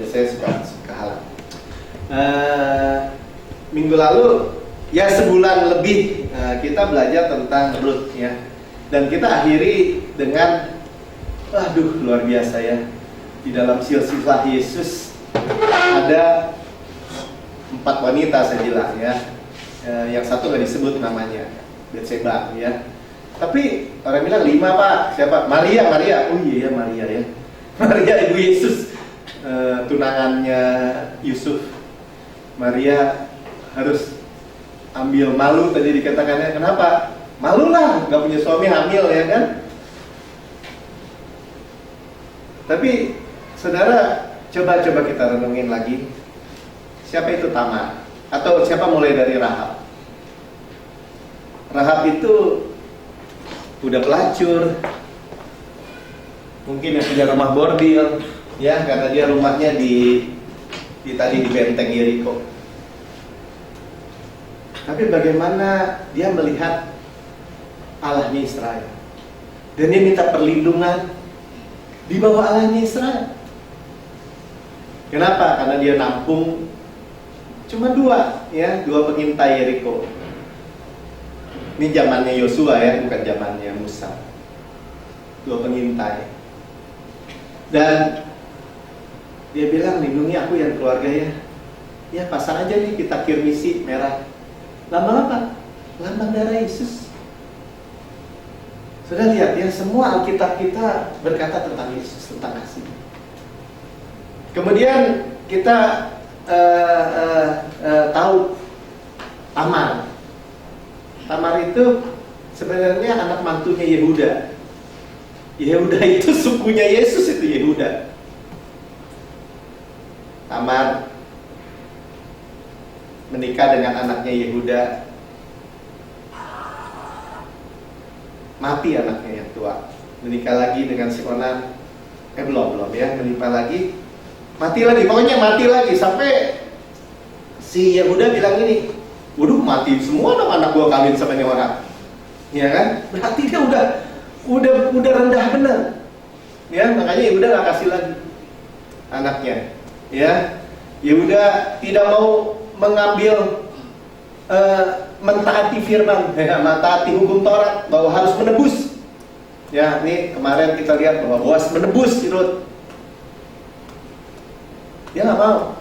saya suka halam. Minggu lalu ya sebulan lebih kita belajar tentang Rut ya, dan kita akhiri dengan aduh luar biasa ya, di dalam silsilah Yesus ada 4 wanita saya bilang ya, yang satu nggak disebut namanya, Betseba ya, tapi orang bilang 5 Pak, siapa? Maria, oh iya Maria ya, Maria ibu Yesus, tunangannya Yusuf. Maria harus ambil malu tadi dikatakannya, kenapa? Malu lah, nggak punya suami, hamil ya kan? Tapi saudara, coba kita renungin lagi, siapa itu Tamar? Atau siapa mulai dari Rahab? Rahab itu udah pelacur, mungkin yang punya rumah bordil ya, karena dia rumahnya di benteng Yeriko. Tapi bagaimana dia melihat Allahnya Israel, dan dia minta perlindungan di bawah Allahnya Israel. Kenapa? Karena dia nampung cuma 2 pengintai Yeriko. Ini zamannya Yosua ya, bukan zamannya Musa. 2 pengintai. Dan dia bilang, lindungi aku yang keluarga ya. Ya pasang aja nih kita kirmisi merah. Lambang apa? Lambang darah Yesus. Sudah lihat ya, semua Alkitab kita berkata tentang Yesus, tentang kasih. Kemudian kita tahu Tamar. Tamar itu sebenarnya anak mantunya Yehuda. Yehuda itu sukunya Yesus, itu Yehuda. Tamar menikah dengan anaknya Yehuda, mati anaknya yang tua. Menikah lagi dengan si Onan, belum ya, menikah lagi, mati lagi, pokoknya mati lagi, sampai si Yehuda bilang ini, waduh mati semua dong anak gua kawin sama ini orang, ya kan? Berarti dia udah rendah benar, ya, makanya Yehuda nggak kasih lagi anaknya, ya. Yehuda tidak mau mengambil mentaati firman, ya, mentaati hukum Taurat bahwa harus menebus. Ya, ini kemarin kita lihat bahwa Boas menebus Rut. Dia nggak mau.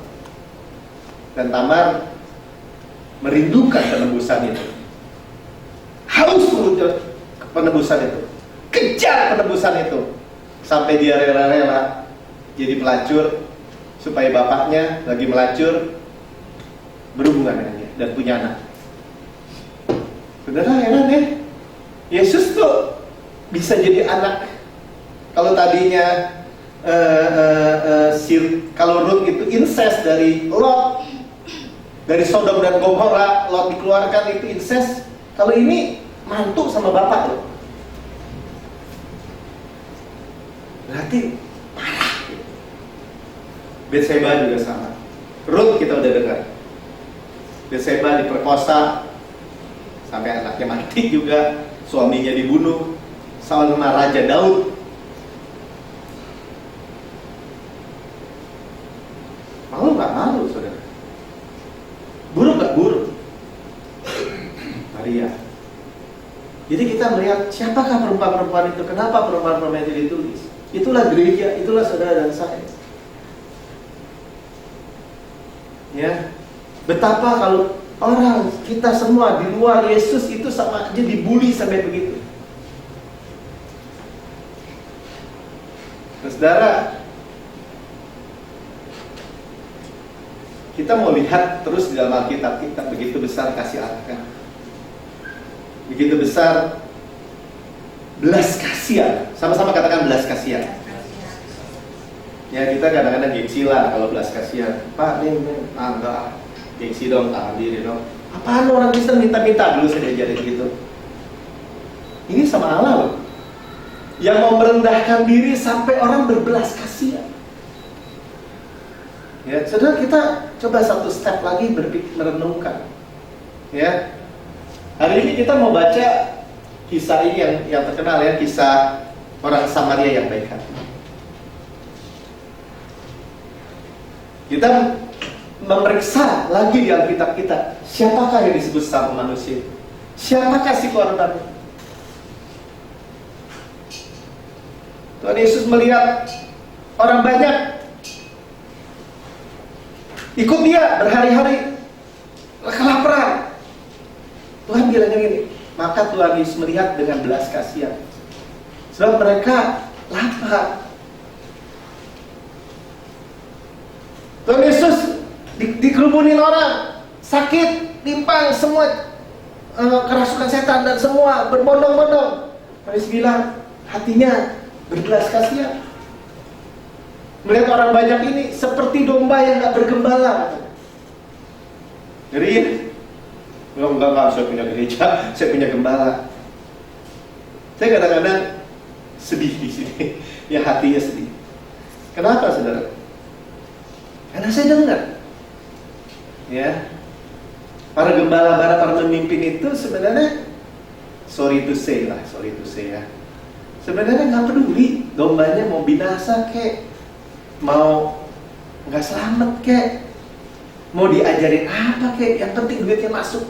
Dan Tamar merindukan penebusan itu, haus menuju penebusan itu, kejar penebusan itu, sampai dia rela-rela jadi pelacur supaya bapaknya lagi melacur berhubungan dengannya dan punya anak. Saudara, heran ya, Yesus tuh bisa jadi anak. Kalau tadinya kalau Rut itu incest dari Lot, dari Sodom dan Gomora, Lot dikeluarkan itu incest. Kalau ini mantu sama bapak loh, berarti parah. Betseba juga sama. Rut kita udah dengar, Betseba diperkosa sampai anaknya mati juga, suaminya dibunuh sama Raja Daud. Malu nggak malu, saudara? Buruk nggak buruk? Maria. Jadi kita melihat siapakah perempuan-perempuan itu, kenapa perempuan-perempuan itu ditulis. Itulah gereja, itulah saudara dan saya. Ya, betapa kalau orang kita semua di luar Yesus itu sama aja dibully sampai begitu. Nah, saudara, kita mau lihat terus di dalam Alkitab kita, begitu besar kasih Allah, begitu besar belas kasihan. Sama-sama katakan belas kasihan. Ya, kita kadang-kadang gengsi lah kalau belas kasihan. Pak, nih, enggak, gengsi dong, tahan diri dong. Apaan orang Kristen minta-minta dulu saya diajarin gitu. Ini sama Allah loh, yang mau merendahkan diri sampai orang berbelas kasihan. Ya, saudara, kita coba satu step lagi berpikir, merenungkan. Ya, hari ini kita mau baca kisah ini yang terkenal ya, kisah orang Samaria yang baik hati. Kita memeriksa lagi di Alkitab kita, siapakah yang disebut sama manusia? Siapakah si korban? Tuhan Yesus melihat orang banyak ikut dia berhari-hari, kelaparan. Tuhan bilangnya gini, maka Tuhan Yesus melihat dengan belas kasihan, sebab mereka lapar. Tuhan Yesus dikerumunin orang, sakit, timpang, semua kerasukan setan dan semua berbondong-bondong. Tuhan Yesus bilang, hatinya berbelas kasihan. Melihat orang banyak ini seperti domba yang gak bergembala. Jadi, enggak, saya punya gereja, saya punya gembala. Saya kadang-kadang sedih di sini, ya hatinya sedih. Kenapa, saudara? Karena saya dengar, ya, para gembala, para pemimpin itu sebenarnya sorry to say ya, sebenarnya nggak peduli dombanya mau binasa kek, mau nggak selamat kek, mau diajarin apa kek, yang penting duitnya masuk.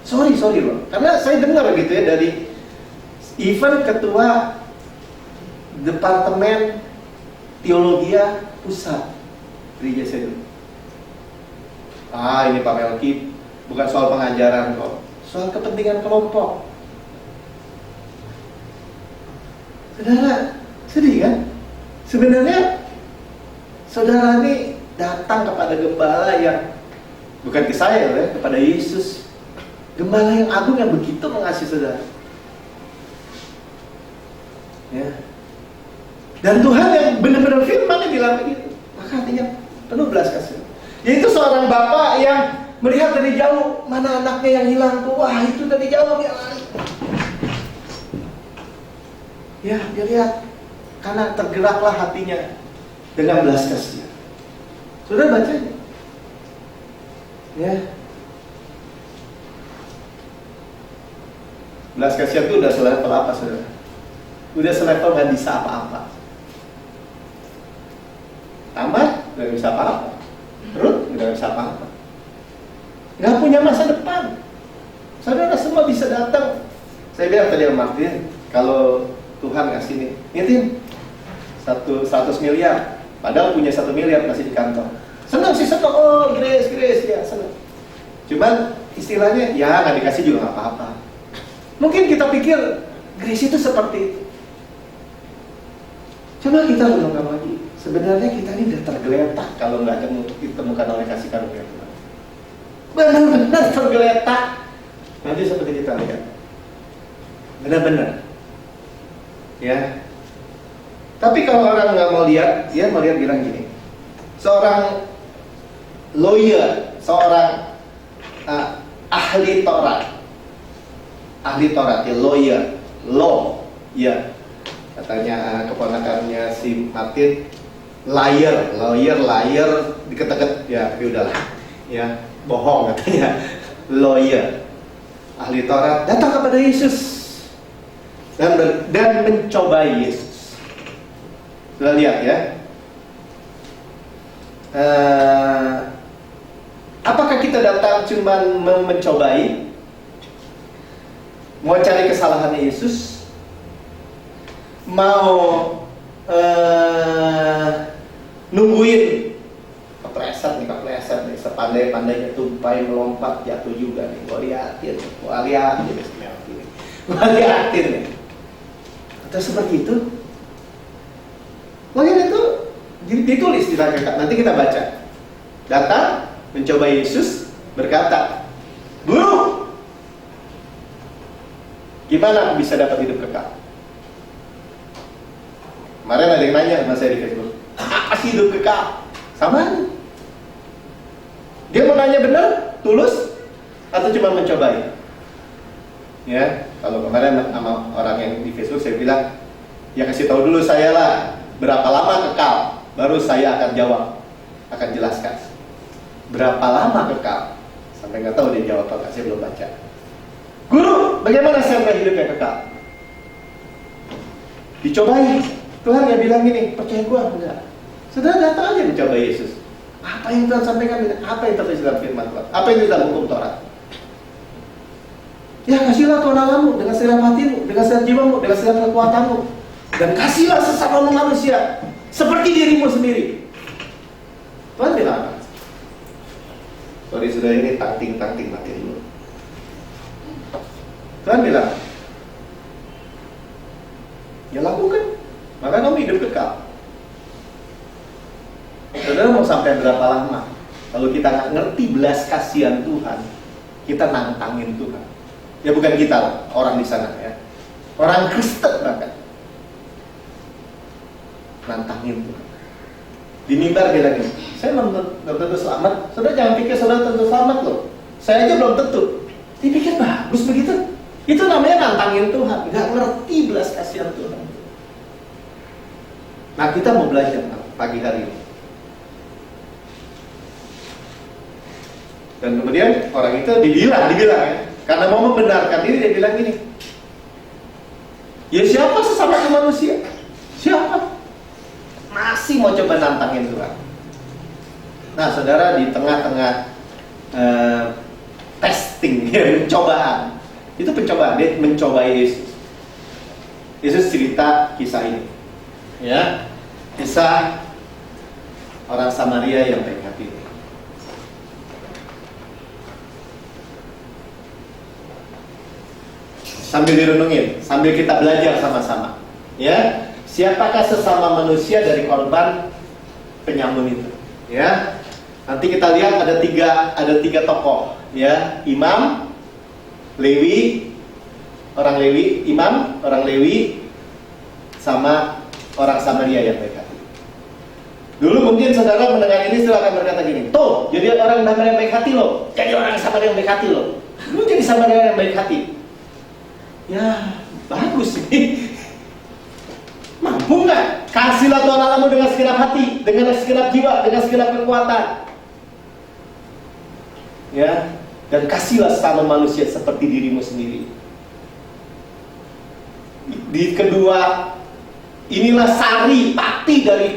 Sorry loh, karena saya dengar gitu ya dari even ketua Departemen Teologi Pusat gereja saya dulu. Ini Pak Melki, bukan soal pengajaran kok, soal kepentingan kelompok. Saudara, sedih kan? Sebenarnya saudara ini datang kepada gembala yang bukan ke saya ya, kepada Yesus, gembala yang agung yang begitu mengasihi saudara. Ya. Dan Tuhan yang benar-benar firman yang bilang begitu, maka artinya penuh belas kasihan. Yaitu seorang bapak yang melihat dari jauh, mana anaknya yang hilang tuh, wah itu dari jauh dia lari. Ya, dia lihat, karena tergeraklah hatinya dengan belas kasihan. Sudah baca ini? Ya. Belas kasihan itu udah selevel apa, saudara? Udah selevel gak bisa apa-apa. Tamat, gak bisa apa-apa. Ruth, gak bisa apa-apa. Gak punya masa depan. Saudara semua bisa datang. Saya bilang tadi sama Martin, kalau Tuhan ngasih nih, Tim, 100 miliar. Padahal punya 1 miliar masih di kantor. Senang sih, senang. Oh, grace, ya senang. Cuman istilahnya, ya gak dikasih juga gak apa-apa. Mungkin kita pikir grace itu seperti itu. Coba kita renungkan lagi. Sebenarnya kita ini udah tergeletak kalau nggak ditemukan oleh kasih karunia Tuhan. Benar-benar tergeletak. Nanti seperti kita lihat. Benar-benar. Ya. Tapi kalau orang nggak mau lihat, dia mau lihat bilang gini. Seorang lawyer, seorang ahli Taurat, ya lawyer, law, ya. Katanya keponakannya si Martin, liar, deket-deket, ya tapi udahlah, ya bohong katanya, lawyer, ahli Taurat, datang kepada Yesus dan mencobai Yesus. Sudah lihat ya? Apakah kita datang cuma mencobai, mau cari kesalahannya Yesus? Mau nungguin kepleset nih, sepandai-pandainya tumpai melompat jatuh juga nih, gua liatin nih. Atau seperti itu? Mungkin itu ditulis di Alkitab, nanti kita baca. Datang, mencoba Yesus, berkata, Guru, gimana aku bisa dapat hidup kekal? Kemarin ada yang nanya sama saya di Facebook, apa sih hidup kekal? Sama aja. Dia mau nanya benar, tulus, atau cuma mencobai? Ya, kalau kemarin sama orang yang di Facebook saya bilang, ya kasih tahu dulu saya lah, berapa lama kekal? Baru saya akan jawab, akan jelaskan. Berapa lama kekal? Sampai nggak tahu dia jawab apa, saya belum baca. Guru, bagaimana saya hidupnya kekal? Dicobai. Tuhan nggak bilang gini, percaya gua, enggak. Saudara datang aja mencoba Yesus. Apa yang Tuhan sampaikan? Apa yang tertulis dalam firman Tuhan? Apa yang dalam hukum Taurat? Ya, kasihlah Tuhan Allahmu dengan segenap hatimu, dengan segenap jiwamu, dengan segenap kekuatanmu, dan kasihlah sesama manusia seperti dirimu sendiri. Tuhan bilang apa? Sorry, sudah ini takting mati dulu. Tuhan bilang, ya lakukan, maka kamu hidup kekal. Saudara mau sampai berapa lama? Kalau kita nggak ngerti belas kasihan Tuhan, kita nantangin Tuhan. Ya bukan kita lah, orang di sana ya. Orang Kristen bahkan nantangin Tuhan. Di mimbar bilang gini, saya belum tentu selamat. Saudara jangan pikir saudara tentu selamat loh. Saya aja belum tentu. Dipikir bagus begitu. Itu namanya nantangin Tuhan. Nggak ngerti belas kasihan Tuhan. Nah, kita mau belajar pagi hari ini. Dan kemudian orang itu dibilang ya. Karena mau membenarkan diri, dia bilang gini, ya siapa sesama manusia? Siapa? Masih mau coba nantangin Tuhan. Nah, saudara, di tengah-tengah testing, pencobaan. Itu pencobaan, dia mencobai Yesus. Yesus cerita kisah ini. Ya, kisah orang Samaria yang baik hati. Sambil direnungin, sambil kita belajar sama-sama. Ya, siapakah sesama manusia dari korban penyamun itu? Ya, nanti kita lihat ada tiga tokoh. Ya, imam, Lewi, orang Lewi, imam, orang Lewi, sama orang Samaria yang baik hati. Dulu mungkin saudara mendengar ini silakan berkata gini, tuh, jadi orang Samaria yang baik hati loh, jadi orang Samaria yang baik hati loh. Lu jadi Samaria yang baik hati. Ya, bagus ini. Mampu nggak? Kasihlah Tuhan Allahmu dengan segenap hati, dengan segenap jiwa, dengan segenap kekuatan. Ya, dan kasihlah sama manusia seperti dirimu sendiri. Di kedua, inilah sari pati dari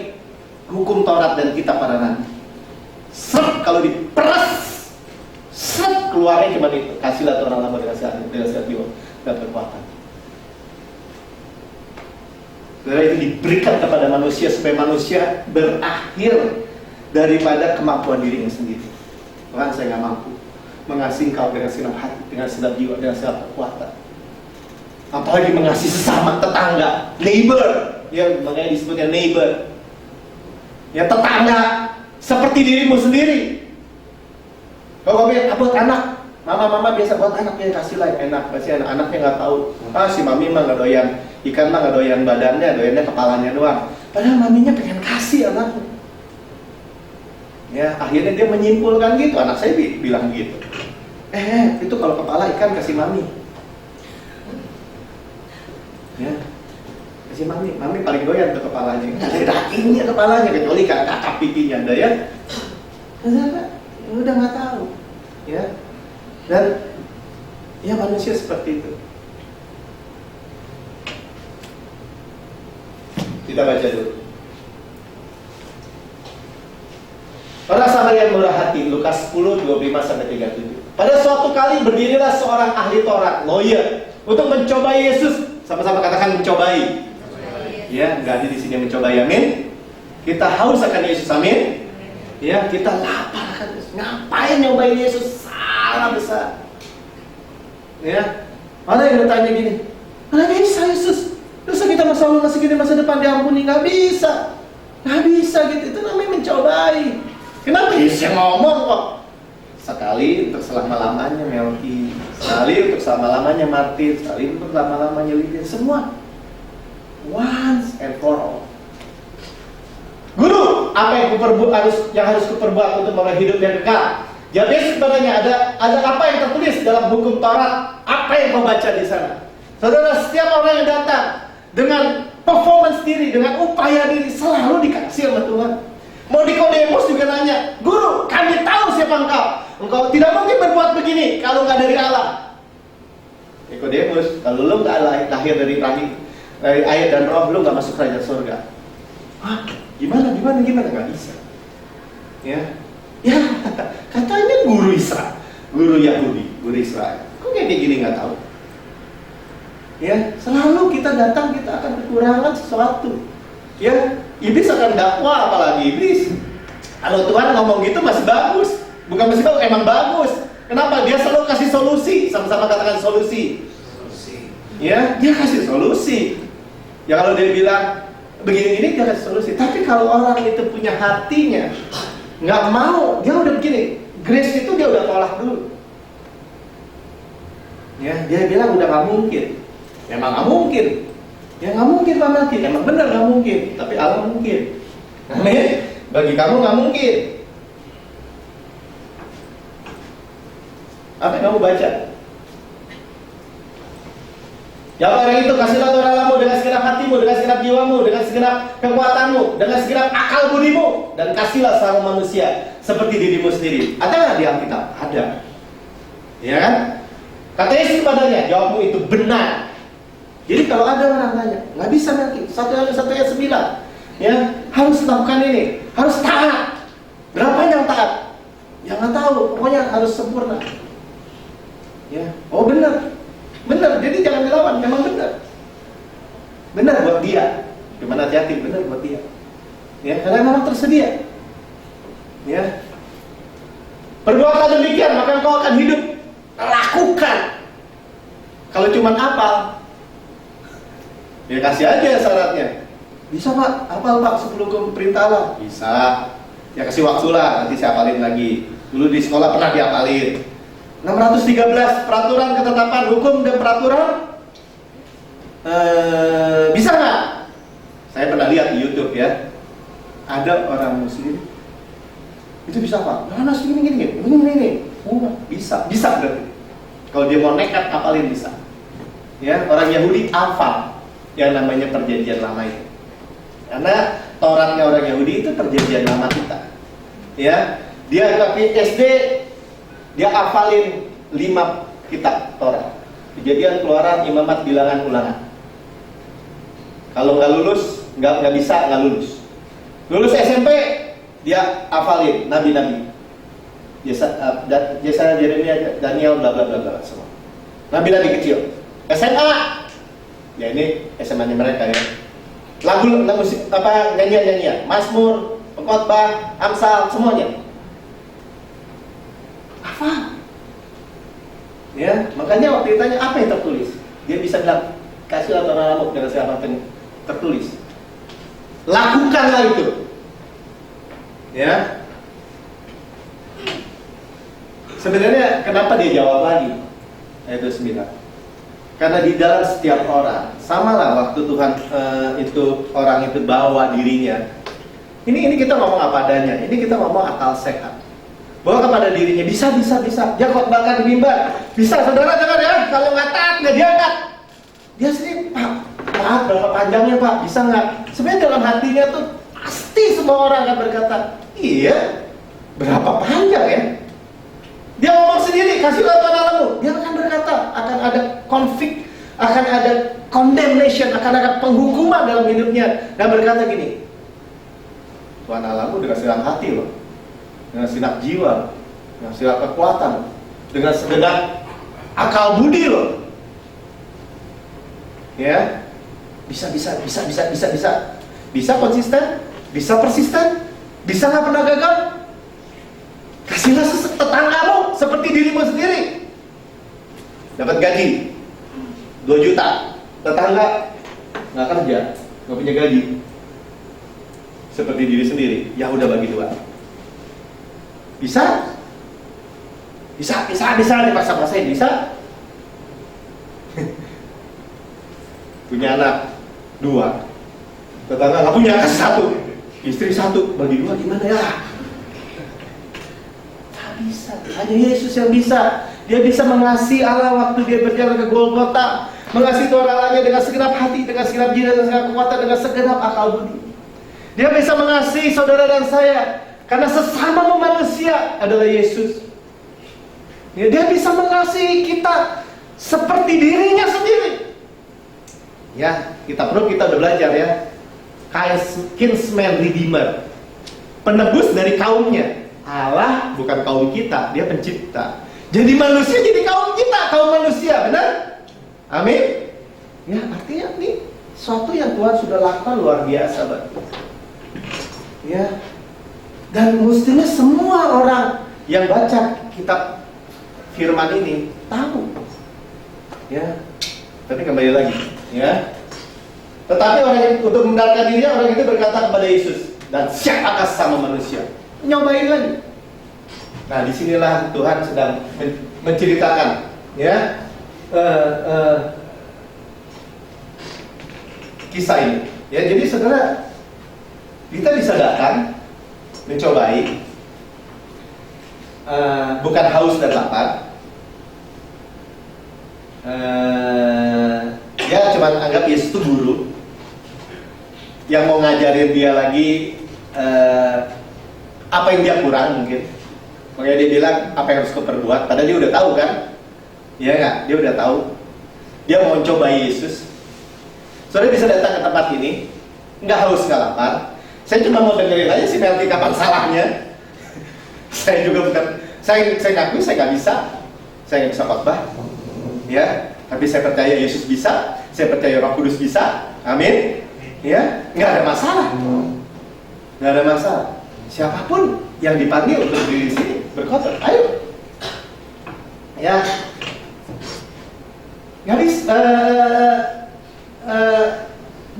hukum Taurat dan kitab para nabi. Seret, kalau diperes, seret, keluarnya cuma itu. Kasihlah Tuhan Allahmu dengan segenap jiwa dan kekuatan. Saudara, itu diberikan kepada manusia supaya manusia berakhir daripada kemampuan dirinya sendiri. Tuhan, saya nggak mampu mengasihi Engkau dengan segenap hati, dengan segenap jiwa, dengan segenap kekuatan. Apalagi mengasihi sesama tetangga, neighbor, ya makanya disebutnya neighbor. Ya, tetangga seperti dirimu sendiri. Kalau kamu buat anak, mama biasa buat anak, dia kasihlah yang enak. Pasti anak-anaknya nggak tahu. Si mami mah nggak doyan ikan, mah nggak doyan badannya, doyannya kepalanya doang. Padahal maminya pengen kasih anaknya. Ya, akhirnya dia menyimpulkan gitu. Anak saya bilang gitu. Itu kalau kepala ikan kasih mami. Ya, kasih mami. Mami paling doyan ke kepalanya. Nggak ada dagingnya kepalanya, kecuali kakak pipinya ada ya. Udah nggak tahu. Ya. Dan ya manusia seperti itu. Kita baca dulu. Orang Samaria yang murah hati, Lukas 10, 25-37. Pada suatu kali berdirilah seorang ahli Taurat, lawyer, untuk mencobai Yesus. Sama-sama katakan mencobai. Ya, nggak ada di sini yang mencobai, amin. Kita haus akan Yesus, amin. Ya, kita lapar akan Yesus. Ngapain nyobain Yesus? Salah besar. Ya, mana yang bertanya gini? Mana bisa Yesus? Dosa kita masa lalu, masa kini, masa depan diampuni? Nggak bisa gitu. Itu namanya mencobai. Kenapa Yesus yang ngomong kok? Sekali untuk selama-lamanya Melki, sekali untuk selama-lamanya Martin, sekali untuk selama-lamanya Lydia. Semua once and for all. Guru, apa yang harus kuperbuat untuk memperoleh hidup yang kekal? Jawab Yesus kepadanya, ada apa yang tertulis dalam hukum Taurat? Apa yang kau baca di sana? Saudara, setiap orang yang datang dengan performance diri, dengan upaya diri, selalu dikasih sama Tuhan. Mau Nikodemus juga nanya, Guru, kami tahu siapa engkau. Engkau tidak mungkin berbuat begini kalau nggak dari Allah. Nikodemus, kalau lu nggak lahir dari rahim, dari air dan roh, lu nggak masuk kerajaan surga. Hah? Gimana? Nggak bisa. Ya, ya katanya guru Israel, guru Yahudi, guru Israel. Kok kayak gini nggak tahu? Ya, selalu kita datang kita akan kekurangan sesuatu. Ya, iblis akan dakwah, apalagi iblis. Kalau Tuhan ngomong gitu masih bagus, bukan masih bagus, emang bagus. Kenapa? Dia selalu kasih solusi, sama-sama katakan solusi. Ya, dia kasih solusi. Ya kalau dia bilang begini ini dia kasih solusi. Tapi kalau orang itu punya hatinya nggak mau, dia udah begini. Grace itu dia udah tolak dulu. Ya, dia bilang udah nggak mungkin. Memang nggak mungkin. Ya nggak mungkin Pak Melki. Emang benar nggak mungkin. Tapi Allah mungkin. Amin. Bagi kamu nggak mungkin. Apa yang kamu baca? Ya orang itu kasihlah Torah Allah dengan segenap hatimu, dengan segenap jiwamu, dengan segenap kekuatanmu, dengan segenap akal budimu, dan kasihlah sama manusia seperti dirimu sendiri. Ada nggak di Alkitab? Ada. Ya kan? Kata Yesus padanya, jawabmu itu benar. Jadi kalau ada orang tanya, nggak bisa nanti 1 ayat 9, ya harus lakukan ini, harus taat. Berapa yang taat? Ya nggak tahu, pokoknya harus sempurna. Ya, oh benar. Benar, jadi jangan dilawan, memang benar. Benar buat dia. Gimana hati-hati, benar buat dia. Ya, karena memang tersedia. Ya. Perbuatlah demikian, maka engkau akan hidup. Lakukan. Kalau cuma hafal, ya kasih aja syaratnya. Bisa Pak, hafal Pak 10 perintah Allah. Bisa. Ya kasih waktu lah, nanti saya hafalin lagi. Dulu di sekolah pernah dihafalin. 613 peraturan, ketetapan, hukum, dan peraturan. Bisa nggak? Saya pernah lihat di YouTube ya. Ada orang muslim itu bisa Pak. Nah, ini. Bisa berarti. Kalau dia mau nekat hafalin bisa. Ya, orang Yahudi hafal yang namanya perjanjian lama itu. Karena Tauratnya orang Yahudi itu perjanjian lama kita. Ya, dia pakai SD. Dia hafalin 5 kitab Torah. Kejadian, Keluaran, Imamat, Bilangan, Ulangan. Kalau nggak lulus, nggak bisa, nggak lulus. Lulus SMP, dia hafalin nabi-nabi. Yesaya, Yeremia, Daniel, bla bla bla bla semua. Nabi-nabi kecil. SMA, ya ini SMA-nya mereka ya. Lagu apa nyanyian, Mazmur, Pengkhotbah, Amsal, semuanya. Apa? Ya, makanya waktu ditanya apa yang tertulis, dia bisa bilang kasihlah Torah Allah dengan siapa yang tertulis. Lakukanlah itu. Ya. Sebenarnya kenapa dia jawab lagi ayat 9? Karena di dalam setiap orang, samalah waktu Tuhan itu orang itu bawa dirinya. Ini kita ngomong apa adanya. Ini kita ngomong akal sehat. Bawa kepada dirinya, bisa. Dia khotbahkan di mimbar. Bisa, saudara dengar ya. Kalau nggak taat, nggak diangkat. Dia sendiri, Pak, berapa panjangnya Pak? Bisa nggak? Sebenarnya dalam hatinya tuh pasti semua orang akan berkata, iya, berapa panjang ya? Dia ngomong sendiri, kasihlah Tuhan Allahmu. Dia akan berkata, akan ada konflik, akan ada condemnation, akan ada penghukuman dalam hidupnya. Dan berkata gini, Tuhan Allahmu dengan segenap hati loh, dengan segenap jiwa, dengan segenap kekuatan, dengan segenap akal budi loh. Ya, bisa konsisten, bisa persisten, bisa nggak pernah gagal. Kasihlah tetanggamu seperti dirimu sendiri. Dapat gaji 2 juta, tetangga nggak kerja, nggak punya gaji, seperti diri sendiri. Ya udah bagi 2. Bisa dipaksa-paksain, bisa. Punya anak 2, tetangga nggak punya, kasih 1, istri 1, bagi 2 gimana ya? Tak bisa, hanya Yesus yang bisa. Dia bisa mengasihi Allah waktu dia berjalan ke Golgota, mengasihi Tuhan Allahnya dengan segenap hati, dengan segenap jiwa, dengan segenap kekuatan, dengan segenap akal budi. Dia bisa mengasihi saudara dan saya karena sesama manusia adalah Yesus. Dia bisa mengasihi kita seperti dirinya sendiri. Ya, kita udah belajar ya. Kinsman Redeemer, penebus dari kaumnya. Allah bukan kaum kita, dia pencipta. Jadi manusia jadi kaum kita, kaum manusia, benar? Amin. Ya, artinya nih suatu yang Tuhan sudah lakukan luar biasa, Bang. Ya. Dan mestinya semua orang yang baca kitab firman ini tahu. Ya. Tapi kembali lagi, ya. Tetapi orang yang, untuk membenarkan dirinya, orang itu berkata kepada Yesus, dan siapakah sama manusia? Nyobain lagi. Nah, disinilah Tuhan sedang menceritakan, ya, kisah ini. Ya, jadi saudara, kita bisa datang mencobai, bukan haus dan lapar. Ya, cuman anggap Yesus itu guru yang mau ngajarin dia lagi apa yang dia kurang mungkin. Makanya dia bilang apa yang harus kau perbuat. Padahal dia udah tahu kan? Iya nggak? Dia udah tahu. Dia mau mencoba Yesus. Saudara bisa datang ke tempat ini, nggak haus nggak lapar. Saya cuma mau dengerin aja sih nanti kapan salahnya. Saya juga bukan. Saya ngaku saya nggak bisa. Saya nggak bisa khotbah. Ya, tapi saya percaya Yesus bisa. Saya percaya Roh Kudus bisa. Amin. Ya, nggak ada masalah. Nggak ada masalah. Siapapun yang dipanggil untuk berdiri di sini berkhotbah, ayo. Ya, gadis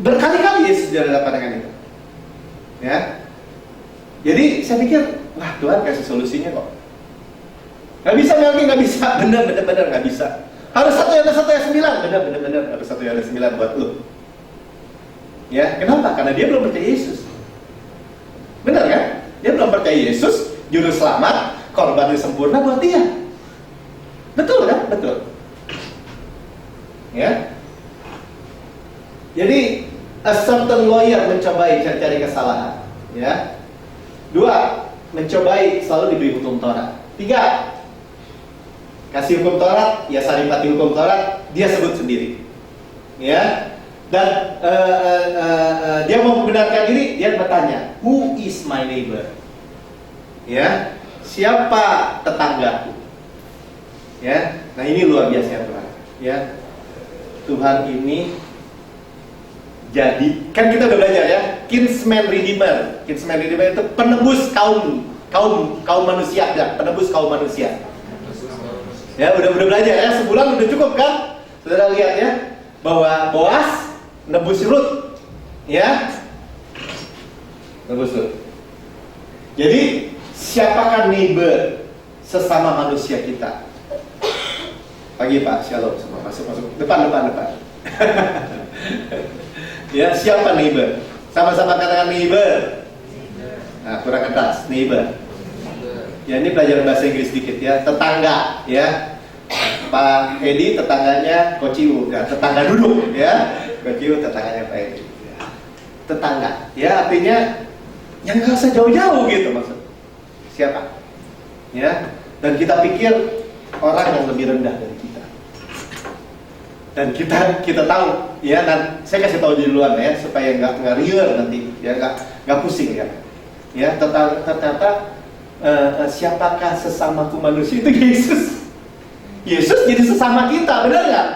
berkali-kali Yesus dalam pandangan itu. Ya, jadi saya pikir, wah Tuhan kasih solusinya kok. Nggak bisa Melki, nggak bisa, benar nggak bisa. Harus 1 Yohanes 1 ayat 9, benar harus 1 Yohanes 9 buat lu. Ya, kenapa? Karena dia belum percaya Yesus. Benar kan? Dia belum percaya Yesus, juru selamat, korban yang sempurna buat dia. Betul kan? Betul. Ya. Jadi a certain lawyer mencobai cari kesalahan. Ya. 2, mencobai selalu diberi hukum Taurat. 3, kasih hukum Taurat, ya saripati hukum Taurat, dia sebut sendiri. Ya. Dan dia mau membenarkan diri, dia bertanya, who is my neighbor? Ya, siapa tetanggaku? Ya, nah ini luar biasa ya Tuhan. Ya, Tuhan ini jadi, kan kita udah belajar ya, kinsman redeemer. Kinsman redeemer itu penebus kaum manusia, ya, penebus kaum manusia. Ya, udah belajar ya, sebulan udah cukup kan? Saudara lihat ya, bahwa Boas nebus Rut, ya, nebus Rut. Jadi siapakah neighbor sesama manusia kita? Pagi Pak, shalom semua, masuk depan. Ya, siapa neighbor? Sama-sama katakan neighbor. Nah, kurang keras, neighbor. Ya, ini pelajaran bahasa Inggris sedikit ya, tetangga, ya. Pak Edi tetangganya Kociu, ya, tetangga duduk, ya. Kociu tetangganya Pak Edi. Ya. Tetangga, ya artinya yang nggak usah jauh-jauh gitu maksud. Siapa? Ya, dan kita pikir orang yang lebih rendah dari kita. Dan kita tahu, ya, dan saya kasih tahu duluan ya supaya nggak riuh nanti, ya nggak pusing ya. Ya, ternyata siapakah sesamaku manusia itu Yesus. Yesus jadi sesama kita, benar nggak?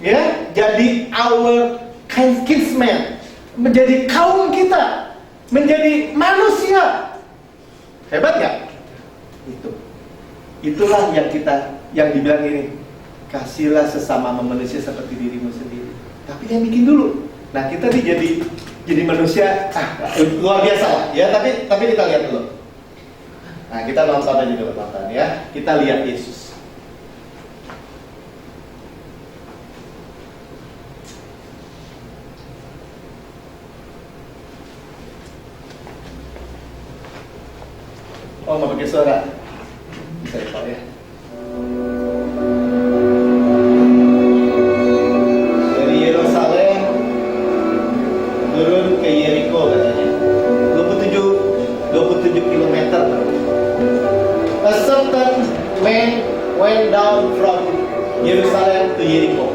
Ya, jadi our kinsman, menjadi kaum kita, menjadi manusia. Hebat nggak? Itulah yang dibilang ini. Kasihlah sesama manusia seperti dirimu sendiri. Tapi dia bikin dulu. Nah, kita nih jadi manusia luar biasa lah, ya. Tapi kita lihat dulu. Nah, kita nonton aja dulu, ya. Kita lihat Yesus. Oh, mau pakai suara? Bisa ya Pak ya? Dari Yerusalem turun ke Yeriko katanya 27 km. A certain man went down from Jerusalem to Yeriko.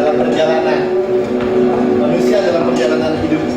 Dalam perjalanan manusia, dalam perjalanan hidup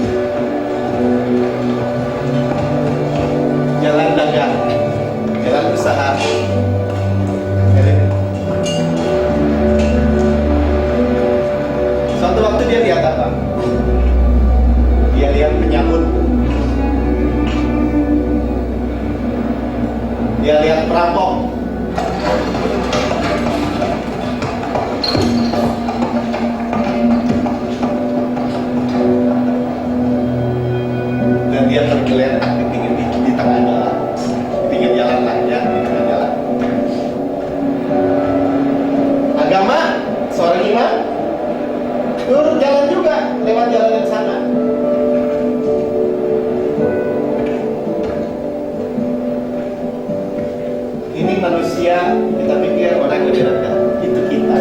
Kita pikir orang yang lebih rendah itu kita.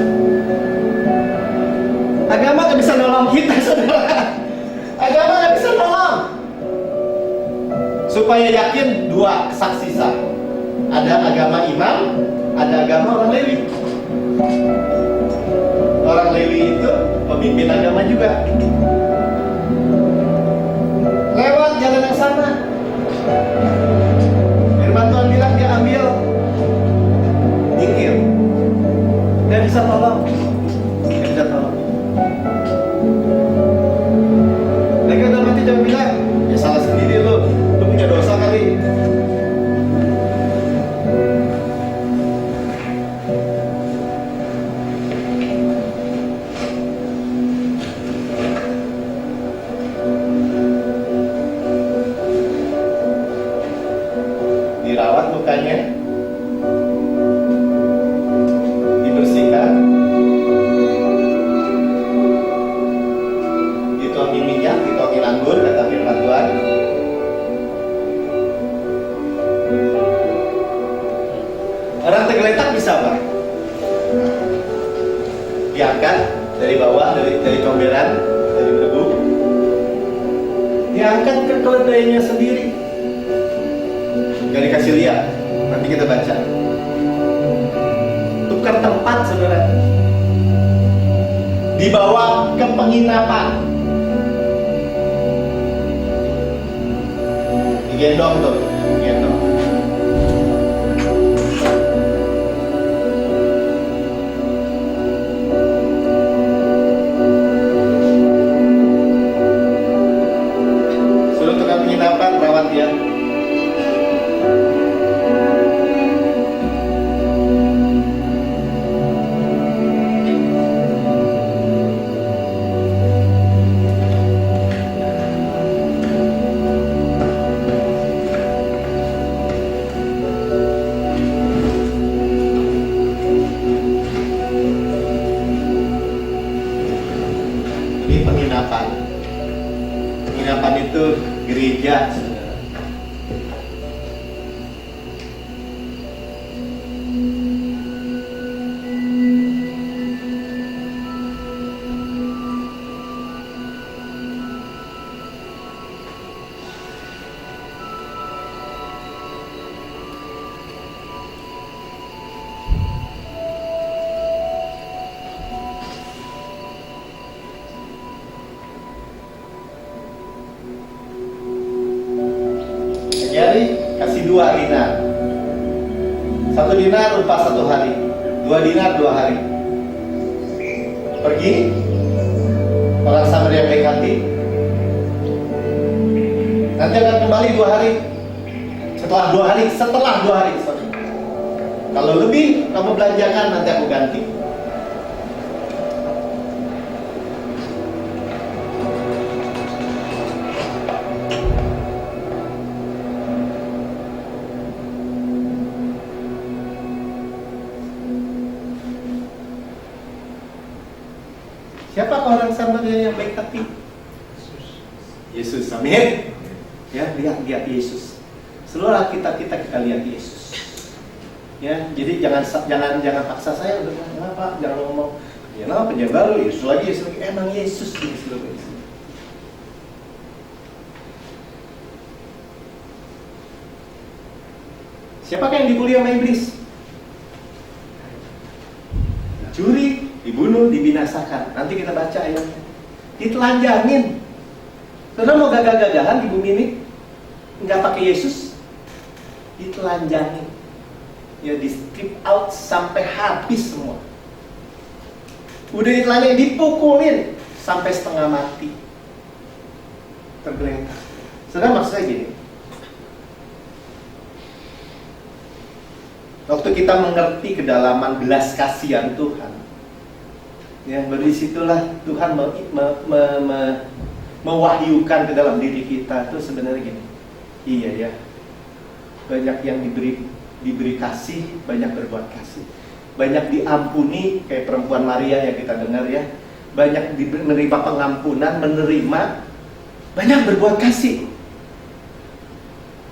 Agama gak bisa nolong kita, saudara. Agama gak bisa nolong. Supaya yakin, dua saksi sah. Ada agama imam, ada agama orang Lewi. Orang Lewi itu pemimpin agama juga. Lewat jalan yang sama. Firman Tuhan bilang dia ambil nyingkir. Dia bisa tolong. Dia bisa tolong. Mereka udah mati jangan bilang, ya salah sendiri lu punya dosa kali. Dirawat lukanya, dibersihkan, dituangin minyak, dituangin anggur, kata firman Tuhan. Orang tergeletak bisa apa? Diangkat dari bawah, dari comberan, dari debu, diangkat ke keledainya sendiri. Gak dikasih lihat, nanti kita baca. Tukar tempat, saudara. Dibawa ke penginapan. Digendong tuh, digendong. Suruh tukar penginapan, rawat dia. Ini penginapan. Penginapan itu gereja, saudara. Jadi kasih 2 dinar. 1 dinar upah 1 hari, 2 dinar 2 hari. Pergi, orang Samaria baik hati. Nanti akan kembali 2 hari. Setelah 2 hari, sorry. Kalau lebih kamu belanjakan, nanti aku ganti. Siapa orang Samaria yang baik hati? Yesus, amin. Ya, lihat Yesus. Seluruh Alkitab kita lihat Yesus. Ya, jadi jangan paksa saya udah kenapa? Jangan ngomong, ya nama penjaga baru Yesus lagi, emang Yesus di seluruh Yesus. Siapakah yang dibully sama iblis? Curi, dibunuh, dibinasakan. Nanti kita baca ayatnya. Ditelanjangin. Saudara mau gagah-gagahan di bumi ini? Nggak pakai Yesus? Ditelanjangin. Ya, di strip out sampai habis semua. Udah ditelanjangin, dipukulin sampai setengah mati. Tergeletak. Saudara maksud saya gini. Waktu kita mengerti kedalaman belas kasihan Tuhan, ya, dari situlah Tuhan mewahyukan ke dalam diri kita itu sebenarnya gini. Iya ya, banyak yang diberi kasih, banyak berbuat kasih, banyak diampuni kayak perempuan Maria yang kita dengar ya, banyak menerima pengampunan, menerima, banyak berbuat kasih.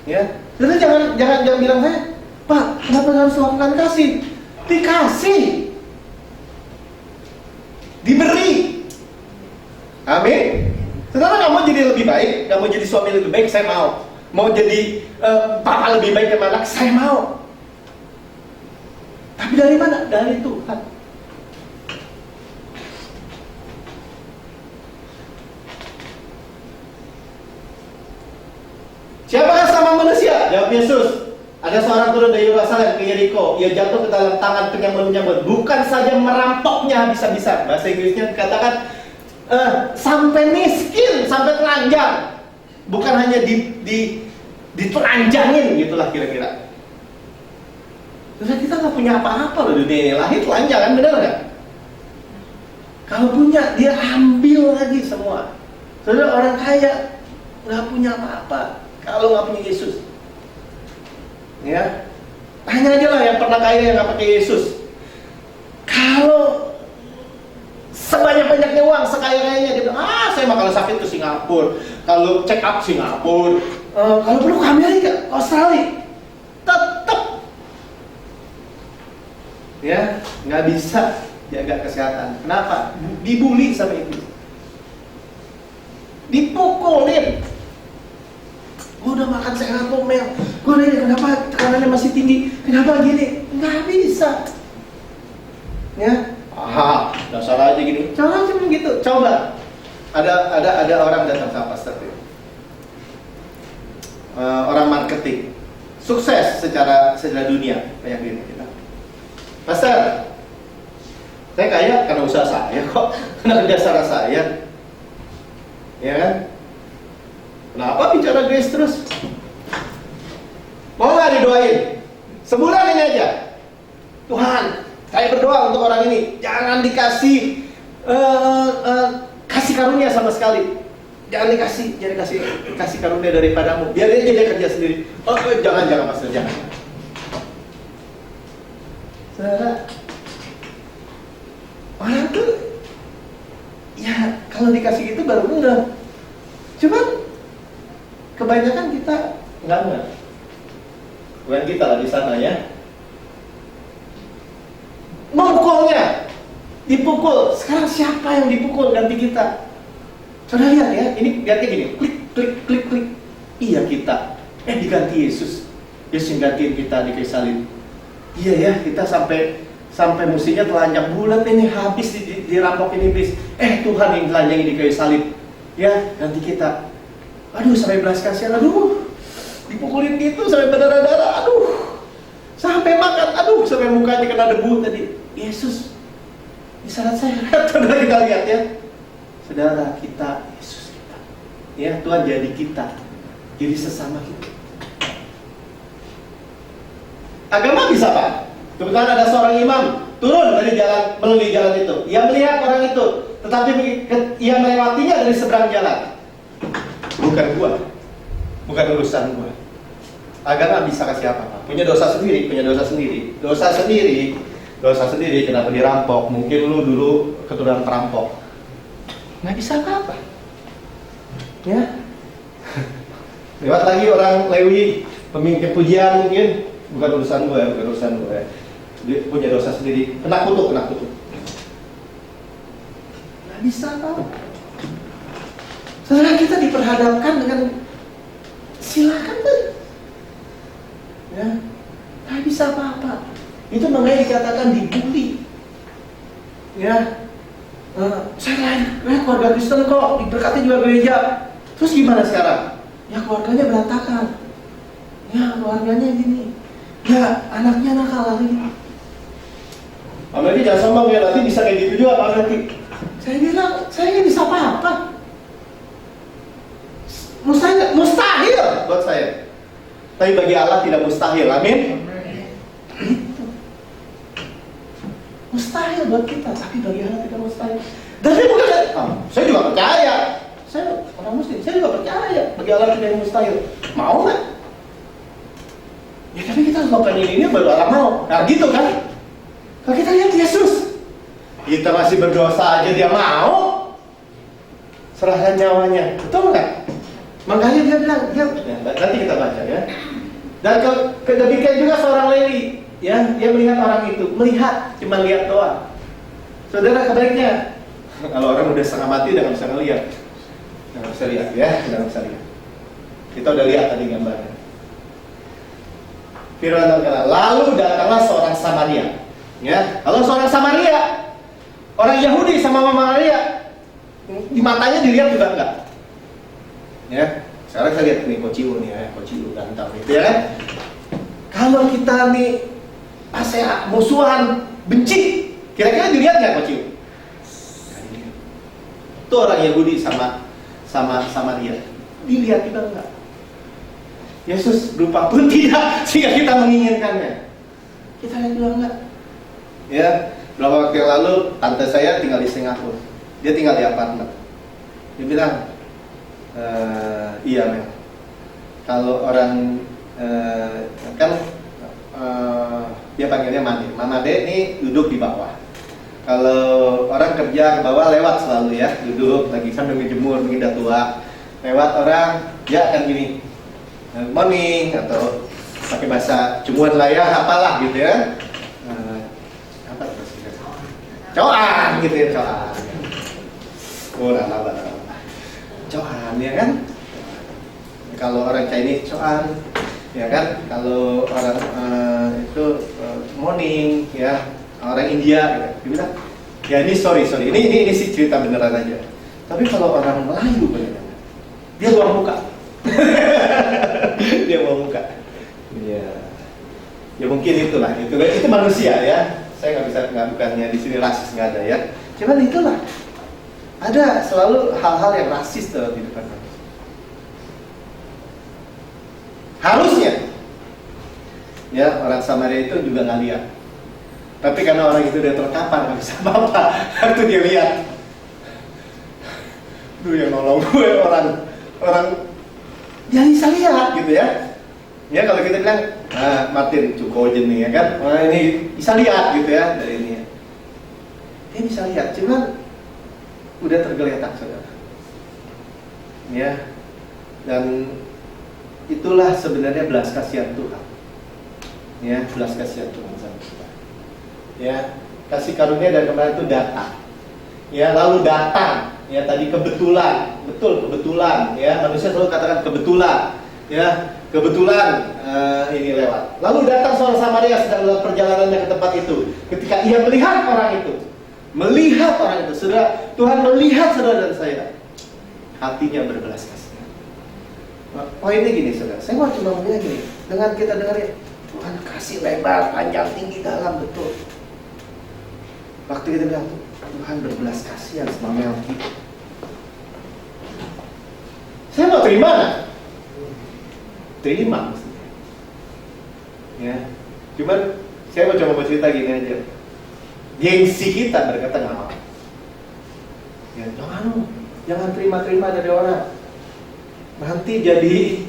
Ya, jadi jangan bilang saya, Pak, kenapa harus melakukan kasih? dikasih, diberi. Amin. Saudara nggak mau jadi lebih baik, nggak mau jadi suami lebih baik, saya mau. Mau jadi papa lebih baik dari anak, saya mau. Tapi dari mana? Dari Tuhan. Siapakah sama manusia? Jawab Yesus. Ada seorang turun dari Yerusalem ke Yeriko. Ia jatuh ke dalam tangan penyamun-penyamun. Bukan saja merampoknya habis-habisan. Bahasa Inggrisnya dikatakan sampai miskin, sampai telanjang. Bukan hanya ditelanjangin, gitulah kira-kira. Terus kita nggak punya apa-apa loh di dunia ini. Lahir telanjang kan, benar nggak? Kalau punya, dia ambil lagi semua. Saudara, orang kaya nggak punya apa-apa kalau nggak punya Yesus. Ya, tanya aja lah yang pernah kaya yang nggak pakai Yesus. Kalau sebanyak-banyaknya uang, sekaya-kayanya dia bilang, saya mah kalau sakit ke Singapura, kalau check up Singapura, kalau perlu ke Amerika, Australia, tetap ya nggak bisa jaga kesehatan. Kenapa? Dibully sama itu, dipukulin. Gue udah makan sehat kok, Mel. Gue nanya kenapa tekanannya masih tinggi, kenapa gini? Nggak bisa. Ya, dasar aja gini. Coba aja begitu. Coba. Ada orang datang sama pastor itu. Orang marketing, sukses secara dunia kayak gini kita. Pastor, saya kaya karena usaha saya kok, karena kerja sama saya, ya kan? Kenapa bicara grace terus? Mau nggak didoain? Sebulan ini aja. Tuhan, saya berdoa untuk orang ini, jangan dikasih kasih karunia sama sekali. Jangan kasih karunia daripadamu. Biar dia kerja sendiri. Jangan pastor, jangan. Saudara, orang tuh ya kalau dikasih itu baru enggak. Cuman kebanyakan kita enggak. Bukan kita lah di sana ya. Memukulnya, dipukul. Sekarang siapa yang dipukul ganti kita? Saudara lihat ya, ini lihatnya gini, klik. Iya kita, diganti Yesus. Yesus yang gantiin kita di kayu salib. Iya ya, kita sampai mestinya telanjang bulan ini habis dirampokin iblis. Tuhan yang telanjangin di kayu salib. Ya, ganti kita. Aduh, sampai belas kasihan, dipukulin gitu sampai berdarah-darah, sampai makan, sampai mukanya kena debu tadi. Yesus, di saat saya saudara kita lihat ya, saudara kita, Yesus kita. Ya, Tuhan jadi kita, jadi sesama kita. Agama bisa Pak. Kebetulan ada seorang imam turun dari jalan, melalui jalan itu. Ia melihat orang itu, tetapi ia melewatinya dari seberang jalan. Bukan gua, bukan urusan gua. Agama bisa kasih apa Pak? Punya dosa sendiri. Dosa sendiri. Kenapa dirampok? Mungkin lu dulu keturunan perampok. Nggak bisa apa-apa. Ya. Lewat lagi orang Lewi, pemimpin pujian mungkin. Bukan urusan gue. Dia punya dosa sendiri. Kena kutuk. Nggak bisa apa. Saudara, kita diperhadapkan dengan silakan deh. Ya, nggak bisa apa-apa. Itu makanya dikatakan dibully. Ya, saya keluarga Kristen kok, diberkati juga gereja. Terus gimana sekarang? Ya keluarganya berantakan. Ya keluarganya gini. Ya anaknya nakal lagi. Apalagi jangan sombong ya, nanti bisa kayak gitu juga Pak nanti. Saya bilang, saya nggak bisa apa-apa. Mustahil buat saya. Tapi bagi Allah tidak mustahil, amin. Itu mustahil buat kita, tapi bagi Allah tidak mustahil. Dan saya bukan, saya juga percaya. Saya orang Muslim, saya juga percaya bagi Allah tidak mustahil. Mau nggak? Ya tapi kita harus melakukan ini baru Allah mau. Nah gitu kan? Kalau kita lihat Yesus, kita masih berdosa aja dia mau serahkan nyawanya, betul nggak? Makanya dia bilang, nanti kita baca ya. Dan demikian juga seorang Lewi Ya, dia melihat orang itu, melihat, cuma lihat doang. Saudara, kebaliknya, kalau orang udah setengah mati, udah nggak bisa ngelihat, nggak bisa lihat ya, udah nggak bisa lihat. Kita udah lihat tadi gambarnya. Firman Tuhan, lalu datanglah seorang Samaria. Ya, kalau seorang Samaria, orang Yahudi sama Maria, di matanya dilihat juga enggak. Ya, sekarang saya lihat nih Kociu nih ya, Kociu ganteng gitu ya. Kalau kita nih ASEA musuhan, benci, kira-kira dilihat nggak Kociu? Itu orang Yahudi sama dia, dilihat juga enggak. Yesus berupa pun tidak, sehingga kita menginginkannya. Kita lihat juga enggak. Ya, beberapa waktu yang lalu tante saya tinggal di Singapura. Dia tinggal di apartemen. Dia bilang, iya Mel. Kalau orang kan dia panggilnya Made. Mama De ini duduk di bawah. Kalau orang kerja ke bawah lewat selalu ya, duduk lagi sambil ngejemur, mungkin udah tua. Lewat orang, dia akan gini, morning, atau pakai bahasa Cumuan lah ya, apalah gitu ya. Apa terus? Coan gitu ya, coan. Oh, lama. Coan ya kan? Kalau orang Chinese coan, ya kan? Kalau orang itu morning ya. Orang India gitu. Dia bilang, ya ini sorry, ini sih cerita beneran aja. Tapi kalau orang Melayu beneran, dia buang muka. Dia buang muka. Ya mungkin itulah, itu manusia ya. Saya bukannya di sini rasis, nggak ada ya. Cuman itulah, ada selalu hal-hal yang rasis dalam kehidupan manusia. Harusnya, ya orang Samaria itu juga nggak lihat. Tapi karena orang itu udah terkapar, nggak bisa apa-apa, waktu dia lihat, duh yang nolong gue orang dia bisa lihat gitu ya. Ya kalau kita bilang, Martin Cukojen nih ya kan, ini bisa lihat gitu ya dari ini. Dia bisa lihat, cuman udah tergeletak saudara. Ya, dan itulah sebenarnya belas kasihan Tuhan. Ya, belas kasihan Tuhan sama kita. Ya, kasih karunia dan kemarin itu datang. Ya, lalu datang. Ya, tadi kebetulan, kebetulan. Ya, manusia selalu katakan kebetulan. Ya, kebetulan ini lewat. Lalu datang seorang Samaria sedang dalam perjalanannya ke tempat itu. Ketika ia melihat orang itu, saudara, Tuhan melihat saudara dan saya, hatinya berbelas kasihan. Poinnya gini, saudara. Saya mau cuma bilang gini, dengan kita dengarin, Tuhan kasih lebar, panjang, tinggi, dalam, betul. Waktu kita bilang, Tuhan berbelas kasihan sama Melki. Saya mau terima nggak? Terima maksudnya. Ya, cuman saya mau coba bercerita gini aja. Gengsi kita berkata nggak mau. Ya, jangan terima dari orang. Nanti jadi